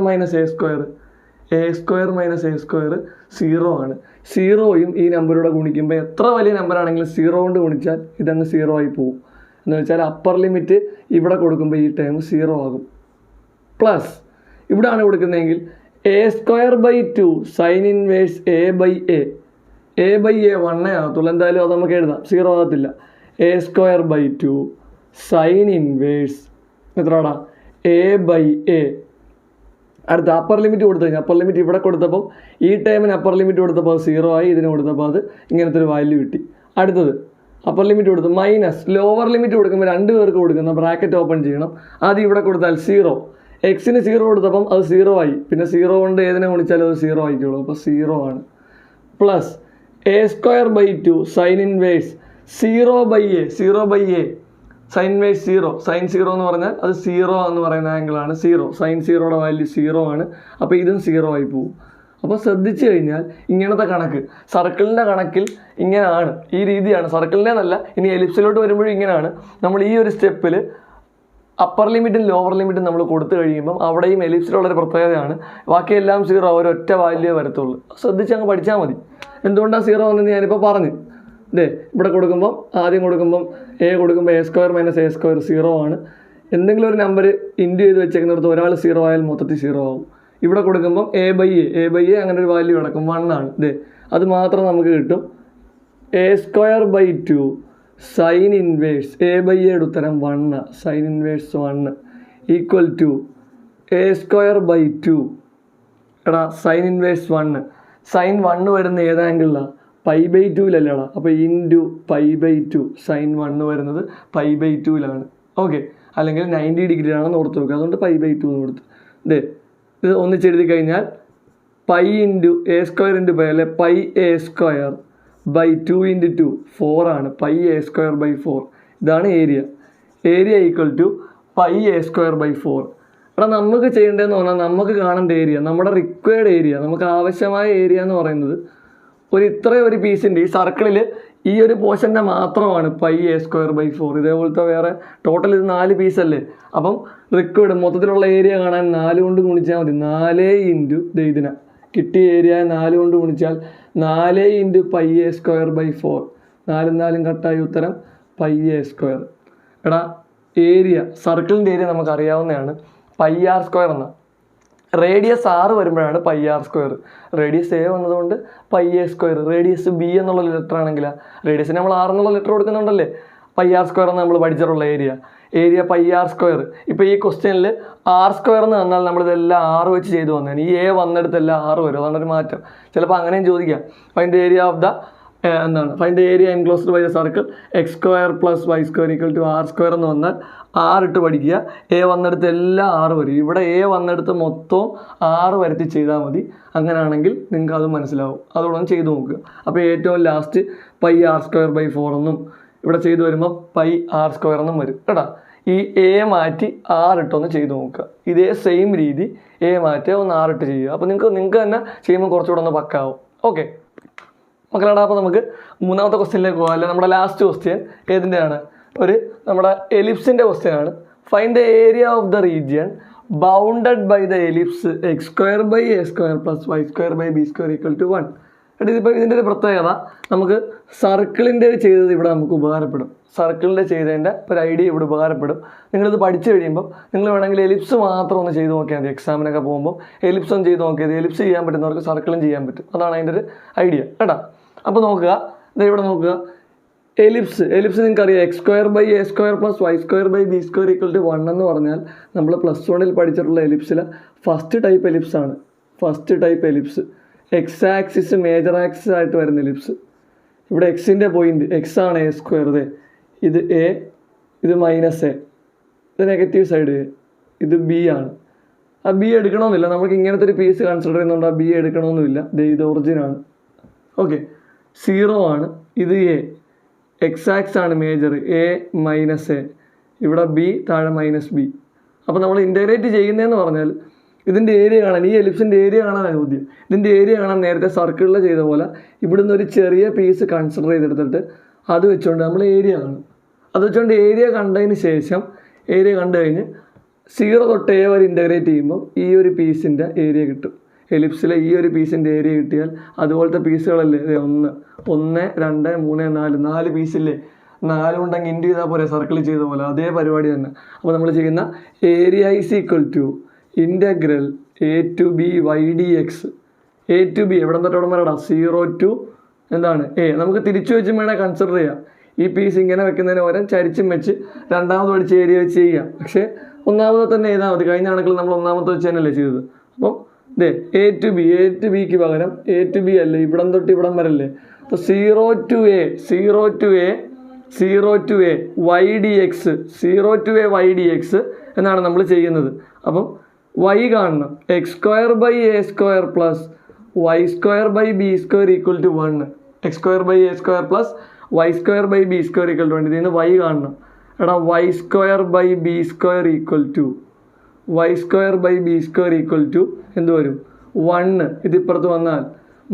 A², 0 ആണ്. 0യും ഈ നമ്പറൂടെ ഗുണിക്കുമ്പോൾ എത്ര വലിയ നമ്പറാണെങ്കിലും 0 കൊണ്ട് ഗുണിച്ചാൽ ഇതങ്ങ് 0 ആയി പോകും. എന്ന് വെച്ചാൽ അപ്പർ ലിമിറ്റ് ഇവിടെ കൊടുക്കുമ്പോൾ ഈ ടേം 0 ആകും. പ്ലസ് ഇവിടെയാണ് കൊടുക്കുന്നതെങ്കിൽ A²/2 sine inverse A/A. A/A 1 ആകത്തുള്ളൂ. എന്തായാലും അത് നമുക്ക് എഴുതാം, 0 ആകത്തില്ല. A²/2 sine inverse എത്രടാ? A/A. അടുത്ത അപ്പർ ലിമിറ്റ് കൊടുത്തു കഴിഞ്ഞാൽ, അപ്പർ ലിമിറ്റ് ഇവിടെ കൊടുത്തപ്പം ഈ ടൈമിന് അപ്പർ ലിമിറ്റ് കൊടുത്തപ്പോൾ അത് 0 ആയി, ഇതിന് കൊടുത്തപ്പോൾ അത് ഇങ്ങനത്തെ ഒരു വാല്യൂ കിട്ടി. അടുത്തത് അപ്പർ ലിമിറ്റ് കൊടുത്തു മൈനസ് ലോവർ ലിമിറ്റ് കൊടുക്കുമ്പോൾ 2 പേർക്ക് കൊടുക്കുന്ന ബ്രാക്കറ്റ് ഓപ്പൺ ചെയ്യണം. ആദ്യം ഇവിടെ കൊടുത്താൽ 0, എക്സിന് 0 കൊടുത്തപ്പം അത് 0 ആയി, പിന്നെ 0 കൊണ്ട് ഏതിനെ ഗുണിച്ചാലും അത് 0 ആയിക്കോളൂ. അപ്പോൾ 0 ആണ്. Plus A²/2 sine inverse 0/A. 0/A sine inverse 0. Sine 0 എന്ന് പറഞ്ഞാൽ അത് 0 എന്ന് പറയുന്ന ആംഗിളാണ് 0. സൈൻ 0യുടെ വാല്യൂ 0 ആണ്. അപ്പോൾ ഇതും 0 ആയി പോകും. അപ്പോൾ ശ്രദ്ധിച്ചു കഴിഞ്ഞാൽ ഇങ്ങനത്തെ കണക്ക് സർക്കിളിൻ്റെ കണക്കിൽ ഇങ്ങനെയാണ്, ഈ രീതിയാണ്. സർക്കിളിൻ്റെ എന്നല്ല, ഇനി എലിപ്സിലോട്ട് വരുമ്പോഴും ഇങ്ങനെയാണ്. നമ്മൾ ഈ ഒരു സ്റ്റെപ്പിൽ അപ്പർ ലിമിറ്റും ലോവർ ലിമിറ്റും നമ്മൾ കൊടുത്തു കഴിയുമ്പം അവിടെയും എലിപ്സിലുള്ളൊരു പ്രത്യേകതയാണ്, ബാക്കിയെല്ലാം 0, ഒരൊറ്റ വാല്യൂ വരത്തുള്ളൂ. ശ്രദ്ധിച്ച് അങ്ങ് പഠിച്ചാൽ മതി. എന്തുകൊണ്ടാണ് 0 വന്നെന്ന് ഞാനിപ്പോൾ പറഞ്ഞു. ഇവിടെ കൊടുക്കുമ്പം ആദ്യം കൊടുക്കുമ്പം A കൊടുക്കുമ്പോൾ A² - A², 0 ആണ്. എന്തെങ്കിലും ഒരു നമ്പർ ഇൻറ്റു ചെയ്ത് വെച്ചേക്കുന്നിടത്ത് ഒരാൾ 0 ആയാൽ മൊത്തത്തിൽ 0 ആവും. ഇവിടെ കൊടുക്കുമ്പം A/A അങ്ങനെ ഒരു വാല്യൂ കിടക്കും, 1 ആണ്. അത് മാത്രം നമുക്ക് കിട്ടും. A square by 2 sine inverse A by എയുടെ ഉത്തരം 1, sine inverse 1 equal to A square by 2 എടാ സൈൻ ഇൻവേഴ്സ് 1, സൈൻ 1 വരുന്ന ഏത് ആംഗിളിലാണ്? Pi by 2-ലല്ലേടാ. അപ്പോൾ ഇൻറ്റു പൈ ബൈ 2, സൈൻ 1 വരുന്നത് പൈ ബൈ 2-ലാണ്. ഓക്കെ, അല്ലെങ്കിൽ 90 ഡിഗ്രിയാണെന്ന് ഓർത്ത് വെക്കുക. അതുകൊണ്ട് പൈ ബൈ 2 എന്ന് കൊടുത്ത് ഇത് ഒന്നിച്ചെഴുതി കഴിഞ്ഞാൽ pi into A square into pi അല്ലെ, pi a square by 2 into 2 4 ആണ്. പൈ എ സ്ക്വയർ ബൈ 4 ഇതാണ് ഏരിയ. Area equal to pi a square by 4. എടാ നമുക്ക് ചെയ്യേണ്ടതെന്ന് പറഞ്ഞാൽ നമുക്ക് കാണേണ്ട ഏരിയ, നമ്മുടെ റിക്വയർഡ് ഏരിയ, നമുക്ക് ആവശ്യമായ ഏരിയ എന്ന് പറയുന്നത് ഇത്രയും ഒരു പീസിൻ്റെ ഈ സർക്കിളിൽ ഈ ഒരു പോർഷൻ്റെ മാത്രമാണ് പൈ എ സ്ക്വയർ ബൈ 4. ഇതേപോലത്തെ വേറെ ടോട്ടൽ ഇത് 4 പീസല്ലേ. അപ്പം റിക്വയർഡ് മൊത്തത്തിലുള്ള ഏരിയ കാണാൻ 4 കൊണ്ട് ഗുണിച്ചാൽ മതി. 4 ഇൻറ്റു ഇതിനെ കിട്ടിയ ഏരിയ 4 കൊണ്ട് ഗുണിച്ചാൽ 4 into pi a square by 4. 4 4 കട്ടായി ഉത്തരം പൈ എ സ്ക്വയർ. എടാ ഏരിയ സർക്കിളിൻ്റെ ഏരിയ നമുക്ക് അറിയാവുന്നതാണ്, പൈ ആർ സ്ക്വയർ എന്ന. റേഡിയസ് 6 വരുമ്പോഴാണ് pi R square. Radius a വന്നതുകൊണ്ട് pi a square. Radius b എന്നുള്ള ലെറ്റർ ആണെങ്കിൽ റേഡിയസിന് നമ്മൾ 6 എന്നുള്ള ലെറ്റർ കൊടുക്കുന്നുണ്ടല്ലേ. പൈ ആർ സ്ക്വയർ എന്ന് നമ്മൾ പഠിച്ചിട്ടുള്ള ഏരിയ പൈ ആർ സ്ക്വയർ. ഇപ്പോൾ ഈ ക്വസ്റ്റ്യനിൽ ആർ സ്ക്വയർ എന്ന് പറഞ്ഞാൽ നമ്മളിതെല്ലാം 6 വെച്ച് ചെയ്തു വന്നതാണ്. ഈ എ വന്നെടുത്തെല്ലാം 6 വരും, അതാണ് ഒരു മാറ്റം. ചിലപ്പോൾ അങ്ങനെയും ചോദിക്കാം. Find the area of the find the area enclosed by the circle X square plus Y square equal to R square എന്ന് വന്നാൽ 6 ഇട്ട് പഠിക്കുക. എ വന്നെടുത്ത് എല്ലാം 6 വരും. ഇവിടെ എ വന്നെടുത്ത് മൊത്തവും 6 വരുത്തി ചെയ്താൽ മതി. അങ്ങനെയാണെങ്കിൽ നിങ്ങൾക്ക് അത് മനസ്സിലാവും. അതോടൊന്ന് ചെയ്ത് നോക്കുക. അപ്പോൾ ഏറ്റവും last pi R square by 4 എന്നും ഇവിടെ ചെയ്തു വരുമ്പോൾ പൈ ആർ സ്ക്വയർ എന്നും വരും കേട്ടോ. ഈ എ മാറ്റി 6 ഇട്ടൊന്ന് ചെയ്ത് നോക്കുക. ഇതേ സെയിം രീതി എ മാറ്റി ഒന്ന് 6 ഇട്ട് ചെയ്യുക. അപ്പോൾ നിങ്ങൾക്ക് തന്നെ ചെയ്യുമ്പോൾ കുറച്ചുകൂടെ ഒന്ന് പക്കാവും. ഓക്കെ മക്കളാടാ, അപ്പോൾ നമുക്ക് മൂന്നാമത്തെ ക്വസ്റ്റ്യനിലേക്ക് പോകാം. അല്ലെ നമ്മുടെ ലാസ്റ്റ് ക്വസ്റ്റ്യൻ ഏതിൻ്റെയാണ്? നമ്മുടെ എലിപ്സിൻ്റെ ക്വസ്റ്റ്യൻ ആണ്. Find the area of the region bounded by the ellipse x square by A square plus Y square by B square equal to 1. ഇതിപ്പോൾ ഇതിൻ്റെ ഒരു പ്രത്യേകത, നമുക്ക് സർക്കിളിൻ്റെ ചെയ്തത് ഇവിടെ നമുക്ക് ഉപകാരപ്പെടും. സർക്കിളിൻ്റെ ചെയ്തതിൻ്റെ ഒരു ഐഡിയ ഇവിടെ ഉപകാരപ്പെടും. നിങ്ങളിത് പഠിച്ചു കഴിയുമ്പോൾ നിങ്ങൾ വേണമെങ്കിൽ എലിപ്സ് മാത്രം ഒന്ന് ചെയ്ത് നോക്കിയാൽ മതി. എക്സാമിനൊക്കെ പോകുമ്പോൾ എലിപ്സ് ഒന്ന് ചെയ്ത് നോക്കിയത് എലിപ്സ് ചെയ്യാൻ പറ്റുന്നവർക്ക് സർക്കിളും ചെയ്യാൻ പറ്റും. അതാണ് അതിൻ്റെ ഒരു ഐഡിയ കേട്ടോ. അപ്പോൾ നോക്കുക, ഇവിടെ നോക്കുക. എലിപ്സ് നിങ്ങൾക്ക് അറിയാം, X square by A square plus Y square by B square equal to 1 എന്ന് പറഞ്ഞാൽ നമ്മൾ +1 പഠിച്ചിട്ടുള്ള എലിപ്സിലെ ഫസ്റ്റ് ടൈപ്പ് എലിപ്സ് ആണ്. First type ellipse X axis major axis ആയിട്ട് വരുന്ന എലിപ്സ്. ഇവിടെ എക്സിൻ്റെ പോയിന്റ് എക്സ് ആണ്, എ സ്ക്വയർ. ഇത് എ, ഇത് മൈനസ് എ, ഇത് നെഗറ്റീവ് സൈഡ് എ, ഇത് ബി ആണ്. ആ ബി എടുക്കണമെന്നില്ല, നമുക്ക് ഇങ്ങനത്തെ ഒരു പീസ് കൺസിഡർ ചെയ്യുന്നുണ്ട്. ആ ബി എടുക്കണമെന്നില്ല. ഇത് ഒറിജിനാണ്. ഓക്കെ, 0 ആണ്. ഇത് എ, എക്സ് ആക്സ് ആണ് മേജർ, എ മൈനസ് എ, ഇവിടെ ബി, താഴെ മൈനസ് ബി. അപ്പോൾ നമ്മൾ ഇൻ്റഗ്രേറ്റ് ചെയ്യുന്നതെന്ന് പറഞ്ഞാൽ ഇതിൻ്റെ ഏരിയ കാണാൻ, ഈ എലിപ്സിൻ്റെ ഏരിയ കാണാനാണ് ചോദ്യം. ഇതിൻ്റെ ഏരിയ കാണാൻ നേരത്തെ സർക്കിളിൽ ചെയ്ത പോലെ ഇവിടുന്ന് ഒരു ചെറിയ പീസ് കൺസിഡർ ചെയ്തെടുത്തിട്ട് അത് വെച്ചുകൊണ്ട് നമ്മൾ ഏരിയ കാണും. അത് വെച്ചുകൊണ്ട് ഏരിയ കണ്ടതിന് ശേഷം ഏരിയ കണ്ടു കഴിഞ്ഞ് 0 തൊട്ട് എ വരെ ഇൻ്റഗ്രേറ്റ് ചെയ്യുമ്പോൾ ഈ ഒരു പീസിൻ്റെ ഏരിയ കിട്ടും. എലിപ്സിലെ ഈ ഒരു പീസിൻ്റെ ഏരിയ കിട്ടിയാൽ അതുപോലത്തെ പീസുകളല്ലേ 1 2 3 4 പീസില്ലേ, 4 ഉണ്ടെങ്കിൽ ഇൻറ്റു ചെയ്താൽ പോലെ സർക്കിൾ ചെയ്ത പോലെ അതേ പരിപാടി തന്നെ. അപ്പോൾ നമ്മൾ ചെയ്യുന്ന area is equal to integral A to B Y D X. A to B എവിടെ തൊട്ട് എവിടെ വരെടാ? 0 ടു എന്താണ് എ. നമുക്ക് തിരിച്ചു വെച്ചും വേണേൽ കൺസിഡർ ചെയ്യാം. ഈ പീസ് ഇങ്ങനെ വെക്കുന്നതിന് പകരം ചരിച്ചും വെച്ച് രണ്ടാമത് പഠിച്ച് ഏരിയ വെച്ച് ചെയ്യാം. പക്ഷേ ഒന്നാമത് തന്നെ എഴുതാൽ മതി. കഴിഞ്ഞ കണക്കിൽ നമ്മൾ ഒന്നാമത്തെ വെച്ച് തന്നെയല്ലേ ചെയ്തത്. അപ്പം എ ടു ബിക്ക് പകരം എ ടു ബി അല്ലേ, ഇവിടം തൊട്ട് ഇവിടം വരല്ലേ. അപ്പോൾ 0 to A Y D X, 0 to A Y D X എന്നാണ് നമ്മൾ ചെയ്യുന്നത്. അപ്പം വൈ കാണണം, X square by A square plus Y square by B square equal to 1. X square by A square plus Y square by B square equal to 1. ഇതിൽ നിന്ന് Y കാണണം. എടാ Y square by B square equal to എന്ത് വരും? 1. ഇതിപ്പുറത്ത് വന്നാൽ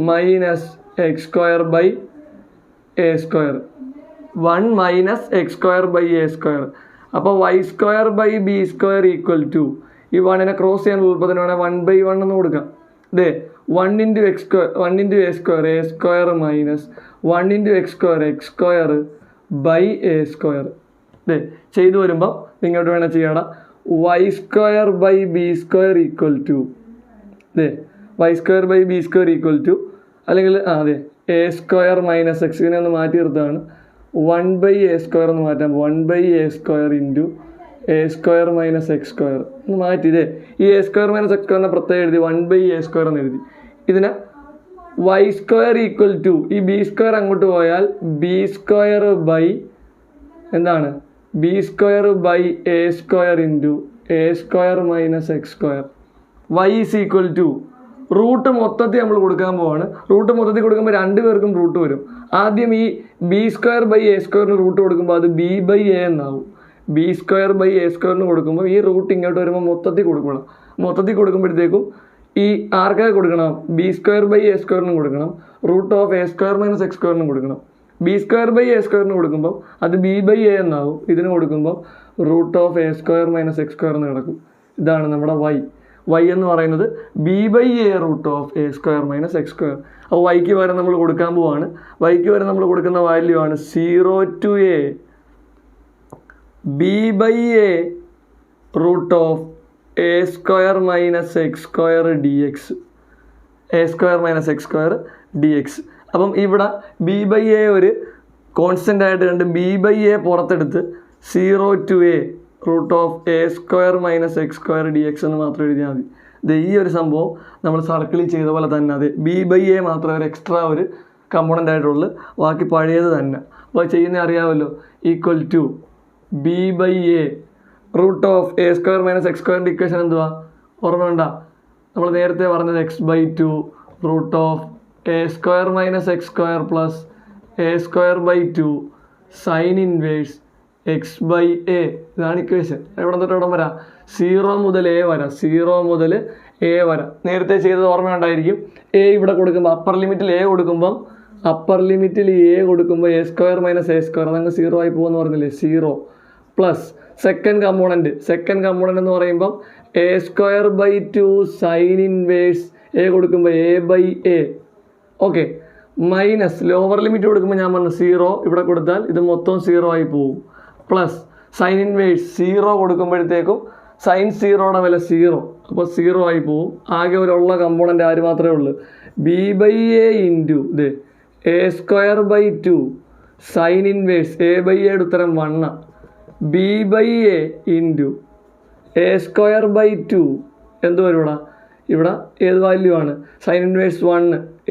minus X square by A square, 1 minus X square by A square. അപ്പോൾ y square by B square equal to, ഈ 1നെ ക്രോസ് ചെയ്യാൻ ഉൾപ്പതിന് വേണേൽ 1/1 എന്ന് കൊടുക്കാം. 1 into X square, 1 into A square, A square minus 1 into X square by A square. ചെയ്തു വരുമ്പോൾ ഇങ്ങോട്ട് വേണേൽ ചെയ്യണം. Y square by B square equal to Y square by B square equal to, അല്ലെങ്കിൽ എ സ്ക്വയർ മൈനസ് എക്സ്, ഇതിനെ ഒന്ന് മാറ്റി നിർത്തുകയാണ്. 1/a² എന്ന് മാറ്റാം. 1/a² into A square minus X square എന്ന് മാറ്റി. ഇതേ ഈ എ സ്ക്വയർ മൈനസ് എക്സ് സ്ക്വയറിനെ പ്രത്യേകം എഴുതി 1/a² എന്ന് എഴുതി. ഇതിനെ y² ഈക്വൽ ടു ഈ b² അങ്ങോട്ട് പോയാൽ b² എന്താണ് b²/a² into a² minus X square. y is equal to root മൊത്തത്തിൽ നമ്മൾ കൊടുക്കാൻ പോവാണ്. റൂട്ട് മൊത്തത്തിൽ കൊടുക്കുമ്പോൾ രണ്ട് പേർക്കും റൂട്ട് വരും. ആദ്യം ഈ b²/a² റൂട്ട് കൊടുക്കുമ്പോൾ അത് b/a എന്നാവും. b²/a² കൊടുക്കുമ്പോൾ ഈ റൂട്ട് ഇങ്ങോട്ട് വരുമ്പോൾ മൊത്തത്തിൽ കൊടുക്കണം. മൊത്തത്തിൽ കൊടുക്കുമ്പോഴത്തേക്കും ഈ ആർക്കൊക്കെ കൊടുക്കണം? b²/a² കൊടുക്കണം. √a² മൈനസ് എക്സ്² കൊടുക്കണം. b²/a² കൊടുക്കുമ്പോൾ അത് b/a എന്നാവും. ഇതിന് കൊടുക്കുമ്പോൾ √a² മൈനസ് എക്സ്² എന്ന് കിടക്കും. ഇതാണ് നമ്മുടെ y എന്ന് പറയുന്നത് b/a √a² മൈനസ് എക്സ്². അപ്പോൾ വൈക്ക് വരെ നമ്മൾ കൊടുക്കാൻ പോവാണ്. വൈക്ക് വരെ നമ്മൾ കൊടുക്കുന്ന വാല്യൂ ആണ് 0 to a b/a √a² minus x dx. a² minus x dx. അപ്പം ഇവിടെ b/a ഒരു കോൺസ്റ്റൻ്റ് ആയിട്ട് കണ്ട് b/a പുറത്തെടുത്ത് 0 to a √a² minus x dx എന്ന് മാത്രം എഴുതിയാൽ മതി. ഇത് ഈ ഒരു സംഭവം നമ്മൾ സർക്കിളിൽ ചെയ്ത പോലെ തന്നെ അതെ b/a മാത്രം ഒരു എക്സ്ട്രാ ഒരു കമ്പോണൻ്റ് ആയിട്ടുള്ളൂ, ബാക്കി പഴയത് തന്നെ. അപ്പോൾ ചെയ്യുന്നത് അറിയാമല്ലോ, equal to b/a √a² minus x equation എന്തുവാ ഓർമ്മയുണ്ട? നമ്മൾ നേരത്തെ പറഞ്ഞത് x/2 √a² minus x plus a²/2 sine inverse x/a. ഇതാണ് ഇക്വേഷൻ. എവിടെ തൊട്ട് എവിടെ വരാം? 0 മുതൽ a വരാം. 0 മുതൽ a വരാം. നേരത്തെ ചെയ്തത് ഓർമ്മയുണ്ടായിരിക്കും. a ഇവിടെ കൊടുക്കുമ്പോൾ അപ്പർ ലിമിറ്റിൽ a കൊടുക്കുമ്പം a² മൈനസ് a² അതങ്ങ് 0 ആയി പോകുമെന്ന് പറഞ്ഞില്ലേ? 0 പ്ലസ് സെക്കൻഡ് കമ്പോണൻറ്റ് എന്ന് പറയുമ്പം a²/2 സൈൻ ഇൻവേഴ്സ് a കൊടുക്കുമ്പോൾ a/a. Okay, minus lower limit കൊടുക്കുമ്പോൾ ഞാൻ പറഞ്ഞു 0 ഇവിടെ കൊടുത്താൽ ഇത് മൊത്തം 0 ആയി പോകും. പ്ലസ് സൈൻ ഇൻവേഴ്സ് 0 കൊടുക്കുമ്പോഴത്തേക്കും സൈൻ 0യുടെ വില 0, അപ്പോൾ 0 ആയി പോവും. ആകെ ഒരുള്ള കമ്പോണൻ്റ് ആര് മാത്രമേ ഉള്ളൂ? b/a ഇൻറ്റു ഇത് a²/2 സൈൻ ഇൻവേഴ്സ് a/aയുടെ ഉത്തരം 1. b/a ഇൻറ്റു a²/2 എന്ത് വരും ഇവിടെ ഏത് വാല്യൂ ആണ്? Sign inverse 1.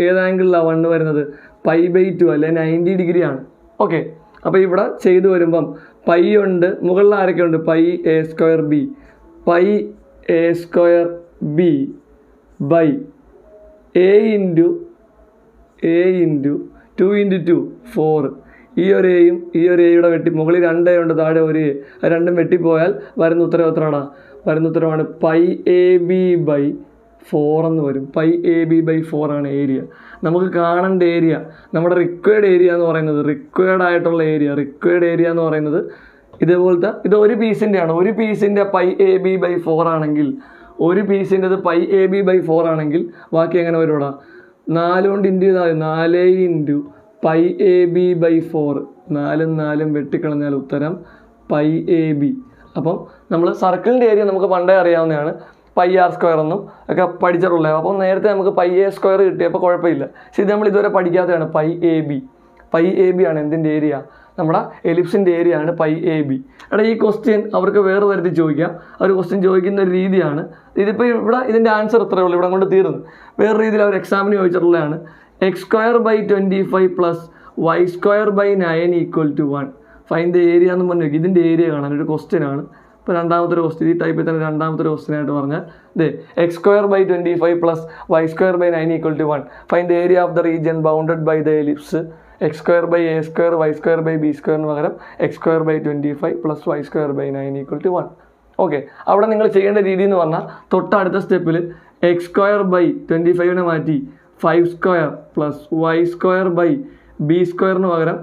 ഏത് ആംഗിളിലാണ് 1 വരുന്നത്? π/2 അല്ലെ 90 ഡിഗ്രി ആണ്. ഓക്കെ, അപ്പോൾ ഇവിടെ ചെയ്തു വരുമ്പം പൈ ഉണ്ട്, മുകളിൽ ആരൊക്കെ ഉണ്ട്? πa²b by a into 2 × 2 4. ഈ ഒരു എയും ഈ ഒരു എയുടെ വെട്ടി മുകളിൽ 2 ഉണ്ട്, താഴെ ഒരു എ, രണ്ടും വെട്ടിപ്പോയാൽ വരുന്ന ഉത്തരവാണ് πab/4 എന്ന് വരും. πab/4 ആണ് ഏരിയ. നമുക്ക് കാണേണ്ട ഏരിയ, നമ്മുടെ റിക്വയർഡ് ഏരിയ എന്ന് പറയുന്നത്, റിക്വയർഡ് ഏരിയ എന്ന് പറയുന്നത് ഇതേപോലത്തെ, ഇത് ഒരു പീസിൻ്റെയാണ്. ഒരു പീസിൻ്റെ πab/4 ആണെങ്കിൽ, ഒരു പീസിൻ്റെത് πab/4 ആണെങ്കിൽ ബാക്കി എങ്ങനെ വരും? 4 കൊണ്ട് ഇൻറ്റു ചെയ്താൽ 4 × πab/4. 4 4 വെട്ടിക്കളഞ്ഞാൽ ഉത്തരം πab. അപ്പം നമ്മൾ സർക്കിളിൻ്റെ ഏരിയ നമുക്ക് പണ്ടേ അറിയാവുന്നതാണ്, πr² എന്നും ഒക്കെ പഠിച്ചിട്ടുള്ളത്. അപ്പം നേരത്തെ നമുക്ക് πa² കിട്ടിയപ്പോൾ കുഴപ്പമില്ല. പക്ഷെ ഇത് നമ്മൾ ഇതുവരെ പഠിക്കാത്തതാണ്. πab ആണ് എന്തിൻ്റെ ഏരിയ? നമ്മുടെ എലിപ്സിൻ്റെ ഏരിയ ആണ് πab. ഈ ക്വസ്റ്റ്യൻ അവർക്ക് വേറെ തരത്തിൽ ചോദിക്കാം. അവർ ക്വസ്റ്റ്യൻ ചോദിക്കുന്ന ഒരു രീതിയാണ്. ഇതിപ്പോൾ ഇവിടെ ഇതിൻ്റെ ആൻസർ ഇത്രയേ ഉള്ളൂ, ഇവിടെ കൊണ്ട് തീർന്നു. വേറെ രീതിയിൽ അവർ എക്സാമിന് ചോദിച്ചിട്ടുള്ളതാണ്. x²/25 plus y²/9 equal to 1. Find the area എന്ന് പറഞ്ഞു. ഇതിൻ്റെ ഏരിയ കാണാൻ ഒരു ക്വസ്റ്റ്യൻ ആണ്. ഇപ്പോൾ രണ്ടാമത്തെ ഒരു ക്വസ്റ്റ്യൻ, ഈ ടൈപ്പിൽ തന്നെ രണ്ടാമത്തെ ഒരു ക്വസ്റ്റ്യൻ ആയിട്ട് പറഞ്ഞാൽ x²/25 plus y²/9 equal to 1. Find the area of the region bounded by the ellipse x²/a², y²/b² പകരം x²/25 plus y²/9 equal to 1. Okay, അവിടെ നിങ്ങൾ ചെയ്യേണ്ട രീതി എന്ന് പറഞ്ഞാൽ തൊട്ടടുത്ത സ്റ്റെപ്പിൽ x²/25 മാറ്റി 5² പ്ലസ് y²/b² പകരം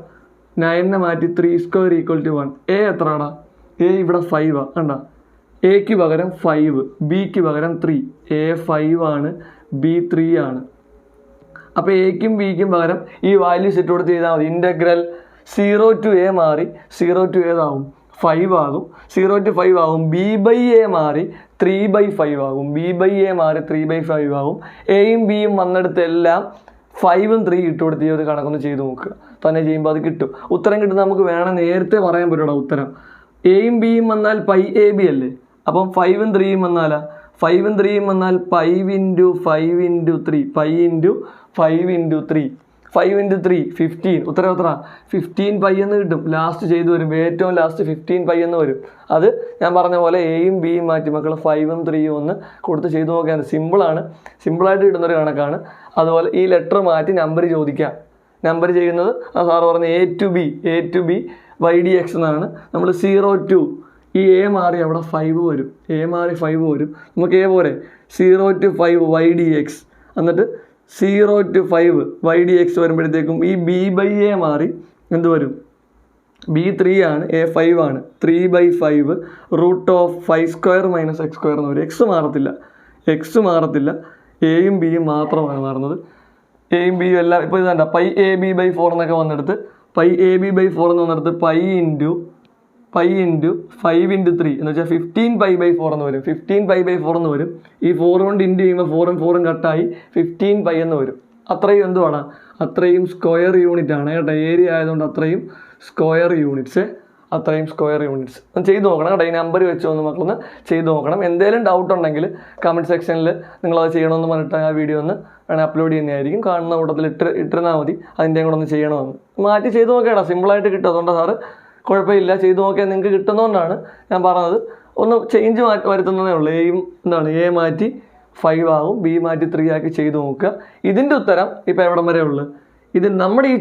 9 മാറ്റി 3² ഈക്വൽ ടു 1. a എത്രയാടാ? a ഇവിടെ 5 കണ്ട, എക്ക് പകരം 5, ബിക്ക് പകരം 3. a 5 ആണ്, b 3 ആണ്. അപ്പോൾ എക്കും ബിക്കും പകരം ഈ വാല്യൂസ് ഇട്ട് കൊടുത്ത് ചെയ്താൽ മതി. ഇൻ്റഗ്രൽ 0 to a മാറി 0 to a ആവും 5 ആകും, 0 to 5 ആകും. b/a മാറി 3/5 ആകും, b/a മാറി 3/5 ആകും. എയും ബിയും വന്നെടുത്തെല്ലാം 5ഉം 3 ഇട്ട് കൊടുത്ത് ഈ ഒരു കണക്കൊന്ന് ചെയ്ത് നോക്കുക. തന്നെ ചെയ്യുമ്പോൾ അത് കിട്ടും. ഉത്തരം കിട്ടുന്ന നമുക്ക് വേണം നേരത്തെ പറയാൻ പറ്റുമോ ഉത്തരം. എയും ബിയും വന്നാൽ പൈ എ ബി അല്ലേ. അപ്പം 5ഉം 3ഉം വന്നാലാ 5ഉം 3ഉം വന്നാൽ 5 × 5 × 3 5 × 5 × 3 5 × 3 15. ഉത്തരം എത്ര 15 പൈ എന്ന് കിട്ടും. ലാസ്റ്റ് ചെയ്തു വരും. ഏറ്റവും ലാസ്റ്റ് 15 പൈ എന്ന് വരും. അത് ഞാൻ പറഞ്ഞ പോലെ എയും ബിയും മാറ്റി മക്കൾ 5ഉം 3ഉം ഒന്ന് കൊടുത്ത് ചെയ്തു നോക്കിയാൽ സിമ്പിളാണ്. സിമ്പിളായിട്ട് കിട്ടുന്നൊരു കണക്കാണ്. അതുപോലെ ഈ ലെറ്റർ മാറ്റി നമ്പർ ചോദിക്കാം. നമ്പർ ചെയ്യുന്നത് സാറ് പറഞ്ഞ A to B YDX എന്നാണ്. നമ്മൾ 0 to ഈ എ മാറി അവിടെ 5 വരും. എ മാറി 5 വരും. നമുക്ക് എ പോരെ 0 to 5 YDX എന്നിട്ട് 0 to 5 YDX വരുമ്പോഴത്തേക്കും ഈ B/A മാറി എന്ത് വരും B3 ആണ് A 5 ആണ് 3/5 √5² - x² എന്ന് വരും. എക്സ് മാറത്തില്ല എയും ബിയും മാത്രമാണ് മാറുന്നത്. എയും ബിയും എല്ലാം ഇപ്പോൾ ഇത് വേണ്ട പൈ AB/4 എന്നൊക്കെ വന്നെടുത്ത് പൈ AB/4 എന്ന് വന്നെടുത്ത് പൈ × 5 × 3 എന്ന് വെച്ചാൽ 15 π/4 എന്ന് വരും. 15 π/4 എന്ന് വരും. ഈ 4 കൊണ്ട് ഇൻറ്റു ചെയ്യുമ്പോൾ 4ഉം 4ഉം കട്ടായി 15 പൈ എന്ന് വരും. അത്രയും എന്തുവാണ് അത്രയും സ്ക്വയർ യൂണിറ്റ് ആണ് കേട്ടോ. ഏരിയ ആയതുകൊണ്ട് അത്രയും സ്ക്വയർ യൂണിറ്റ്സ് ഒന്ന് ചെയ്ത് നോക്കണം കേട്ടോ. ഈ നമ്പർ വെച്ച് ഒന്ന് മക്കളൊന്ന് ചെയ്ത് നോക്കണം. എന്തെങ്കിലും ഡൗട്ട് ഉണ്ടെങ്കിൽ കമൻറ്റ് സെക്ഷനിൽ നിങ്ങളത് ചെയ്യണമെന്ന് പറഞ്ഞിട്ട് ആ വീഡിയോ ഒന്ന് വേണേൽ അപ്ലോഡ് ചെയ്യുന്നതായിരിക്കും. കാണുന്ന കൂട്ടത്തിൽ ഇട്ടിരുന്നാൽ മതി. അതിൻ്റെയും കൂടെ ഒന്ന് ചെയ്യണമെന്ന് മാറ്റി ചെയ്ത് നോക്കിയാടാ. സിമ്പിളായിട്ട് കിട്ടും. അതുകൊണ്ട് സാറ് കുഴപ്പമില്ല ചെയ്ത് നോക്കിയാൽ നിങ്ങൾക്ക് കിട്ടുന്നതുകൊണ്ടാണ് ഞാൻ പറഞ്ഞത്. ഒന്ന് ചേഞ്ച് വരുത്തുന്നതേ ഉള്ളൂ. എ മാറ്റി 5 ആകും, ബി മാറ്റി 3 ആക്കി ചെയ്ത് നോക്കുക. ഇതിൻ്റെ ഉത്തരം ഇപ്പോൾ എവിടം വരെ ഉള്ളു. ഇത് നമ്മുടെ ഈ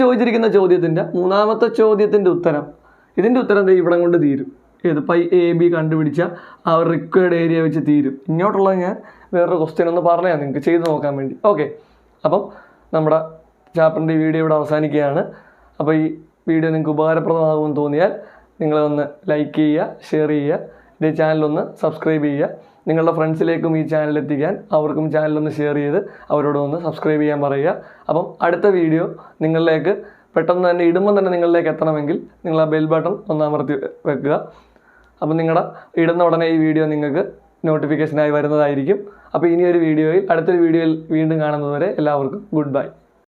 ചോദിച്ചിരിക്കുന്ന ചോദ്യത്തിൻ്റെ മൂന്നാമത്തെ ചോദ്യത്തിൻ്റെ ഉത്തരം ഇതിൻ്റെ ഉത്തരം ഇവിടം കൊണ്ട് തീരും. ഏത് പൈ AB കണ്ടുപിടിച്ച ആ ഒരു റിക്വയർഡ് ഏരിയ വെച്ച് തീരും. ഇങ്ങോട്ടുള്ളത് ഞാൻ വേറൊരു ക്വസ്റ്റ്യൻ ഒന്ന് പറഞ്ഞാൽ നിങ്ങൾക്ക് ചെയ്ത് നോക്കാൻ വേണ്ടി. ഓക്കെ, അപ്പം നമ്മുടെ ചാപ്റ്ററിൻ്റെ വീഡിയോ ഇവിടെ അവസാനിക്കുകയാണ്. അപ്പോൾ ഈ വീഡിയോ നിങ്ങൾക്ക് ഉപകാരപ്രദമാകുമെന്ന് തോന്നിയാൽ നിങ്ങളൊന്ന് ലൈക്ക് ചെയ്യുക, ഷെയർ ചെയ്യുക, ഈ ചാനലൊന്ന് സബ്സ്ക്രൈബ് ചെയ്യുക. നിങ്ങളുടെ ഫ്രണ്ട്സിലേക്കും ഈ ചാനൽ എത്തിക്കാൻ അവർക്കും ചാനലൊന്ന് ഷെയർ ചെയ്ത് അവരോടൊന്ന് സബ്സ്ക്രൈബ് ചെയ്യാൻ പറയുക. അപ്പം അടുത്ത വീഡിയോ നിങ്ങളിലേക്ക് പെട്ടെന്ന് തന്നെ ഇടുമ്പോൾ തന്നെ നിങ്ങളിലേക്ക് എത്തണമെങ്കിൽ നിങ്ങൾ ആ ബെൽ ബട്ടൺ ഒന്ന് അമർത്തി വെക്കുക. അപ്പം നിങ്ങളുടെ ഇടുന്ന ഉടനെ ഈ വീഡിയോ നിങ്ങൾക്ക് നോട്ടിഫിക്കേഷനായി വരുന്നതായിരിക്കും. അപ്പോൾ ഇനിയൊരു വീഡിയോയിൽ അടുത്തൊരു വീഡിയോയിൽ വീണ്ടും കാണുന്നതുവരെ എല്ലാവർക്കും ഗുഡ് ബൈ.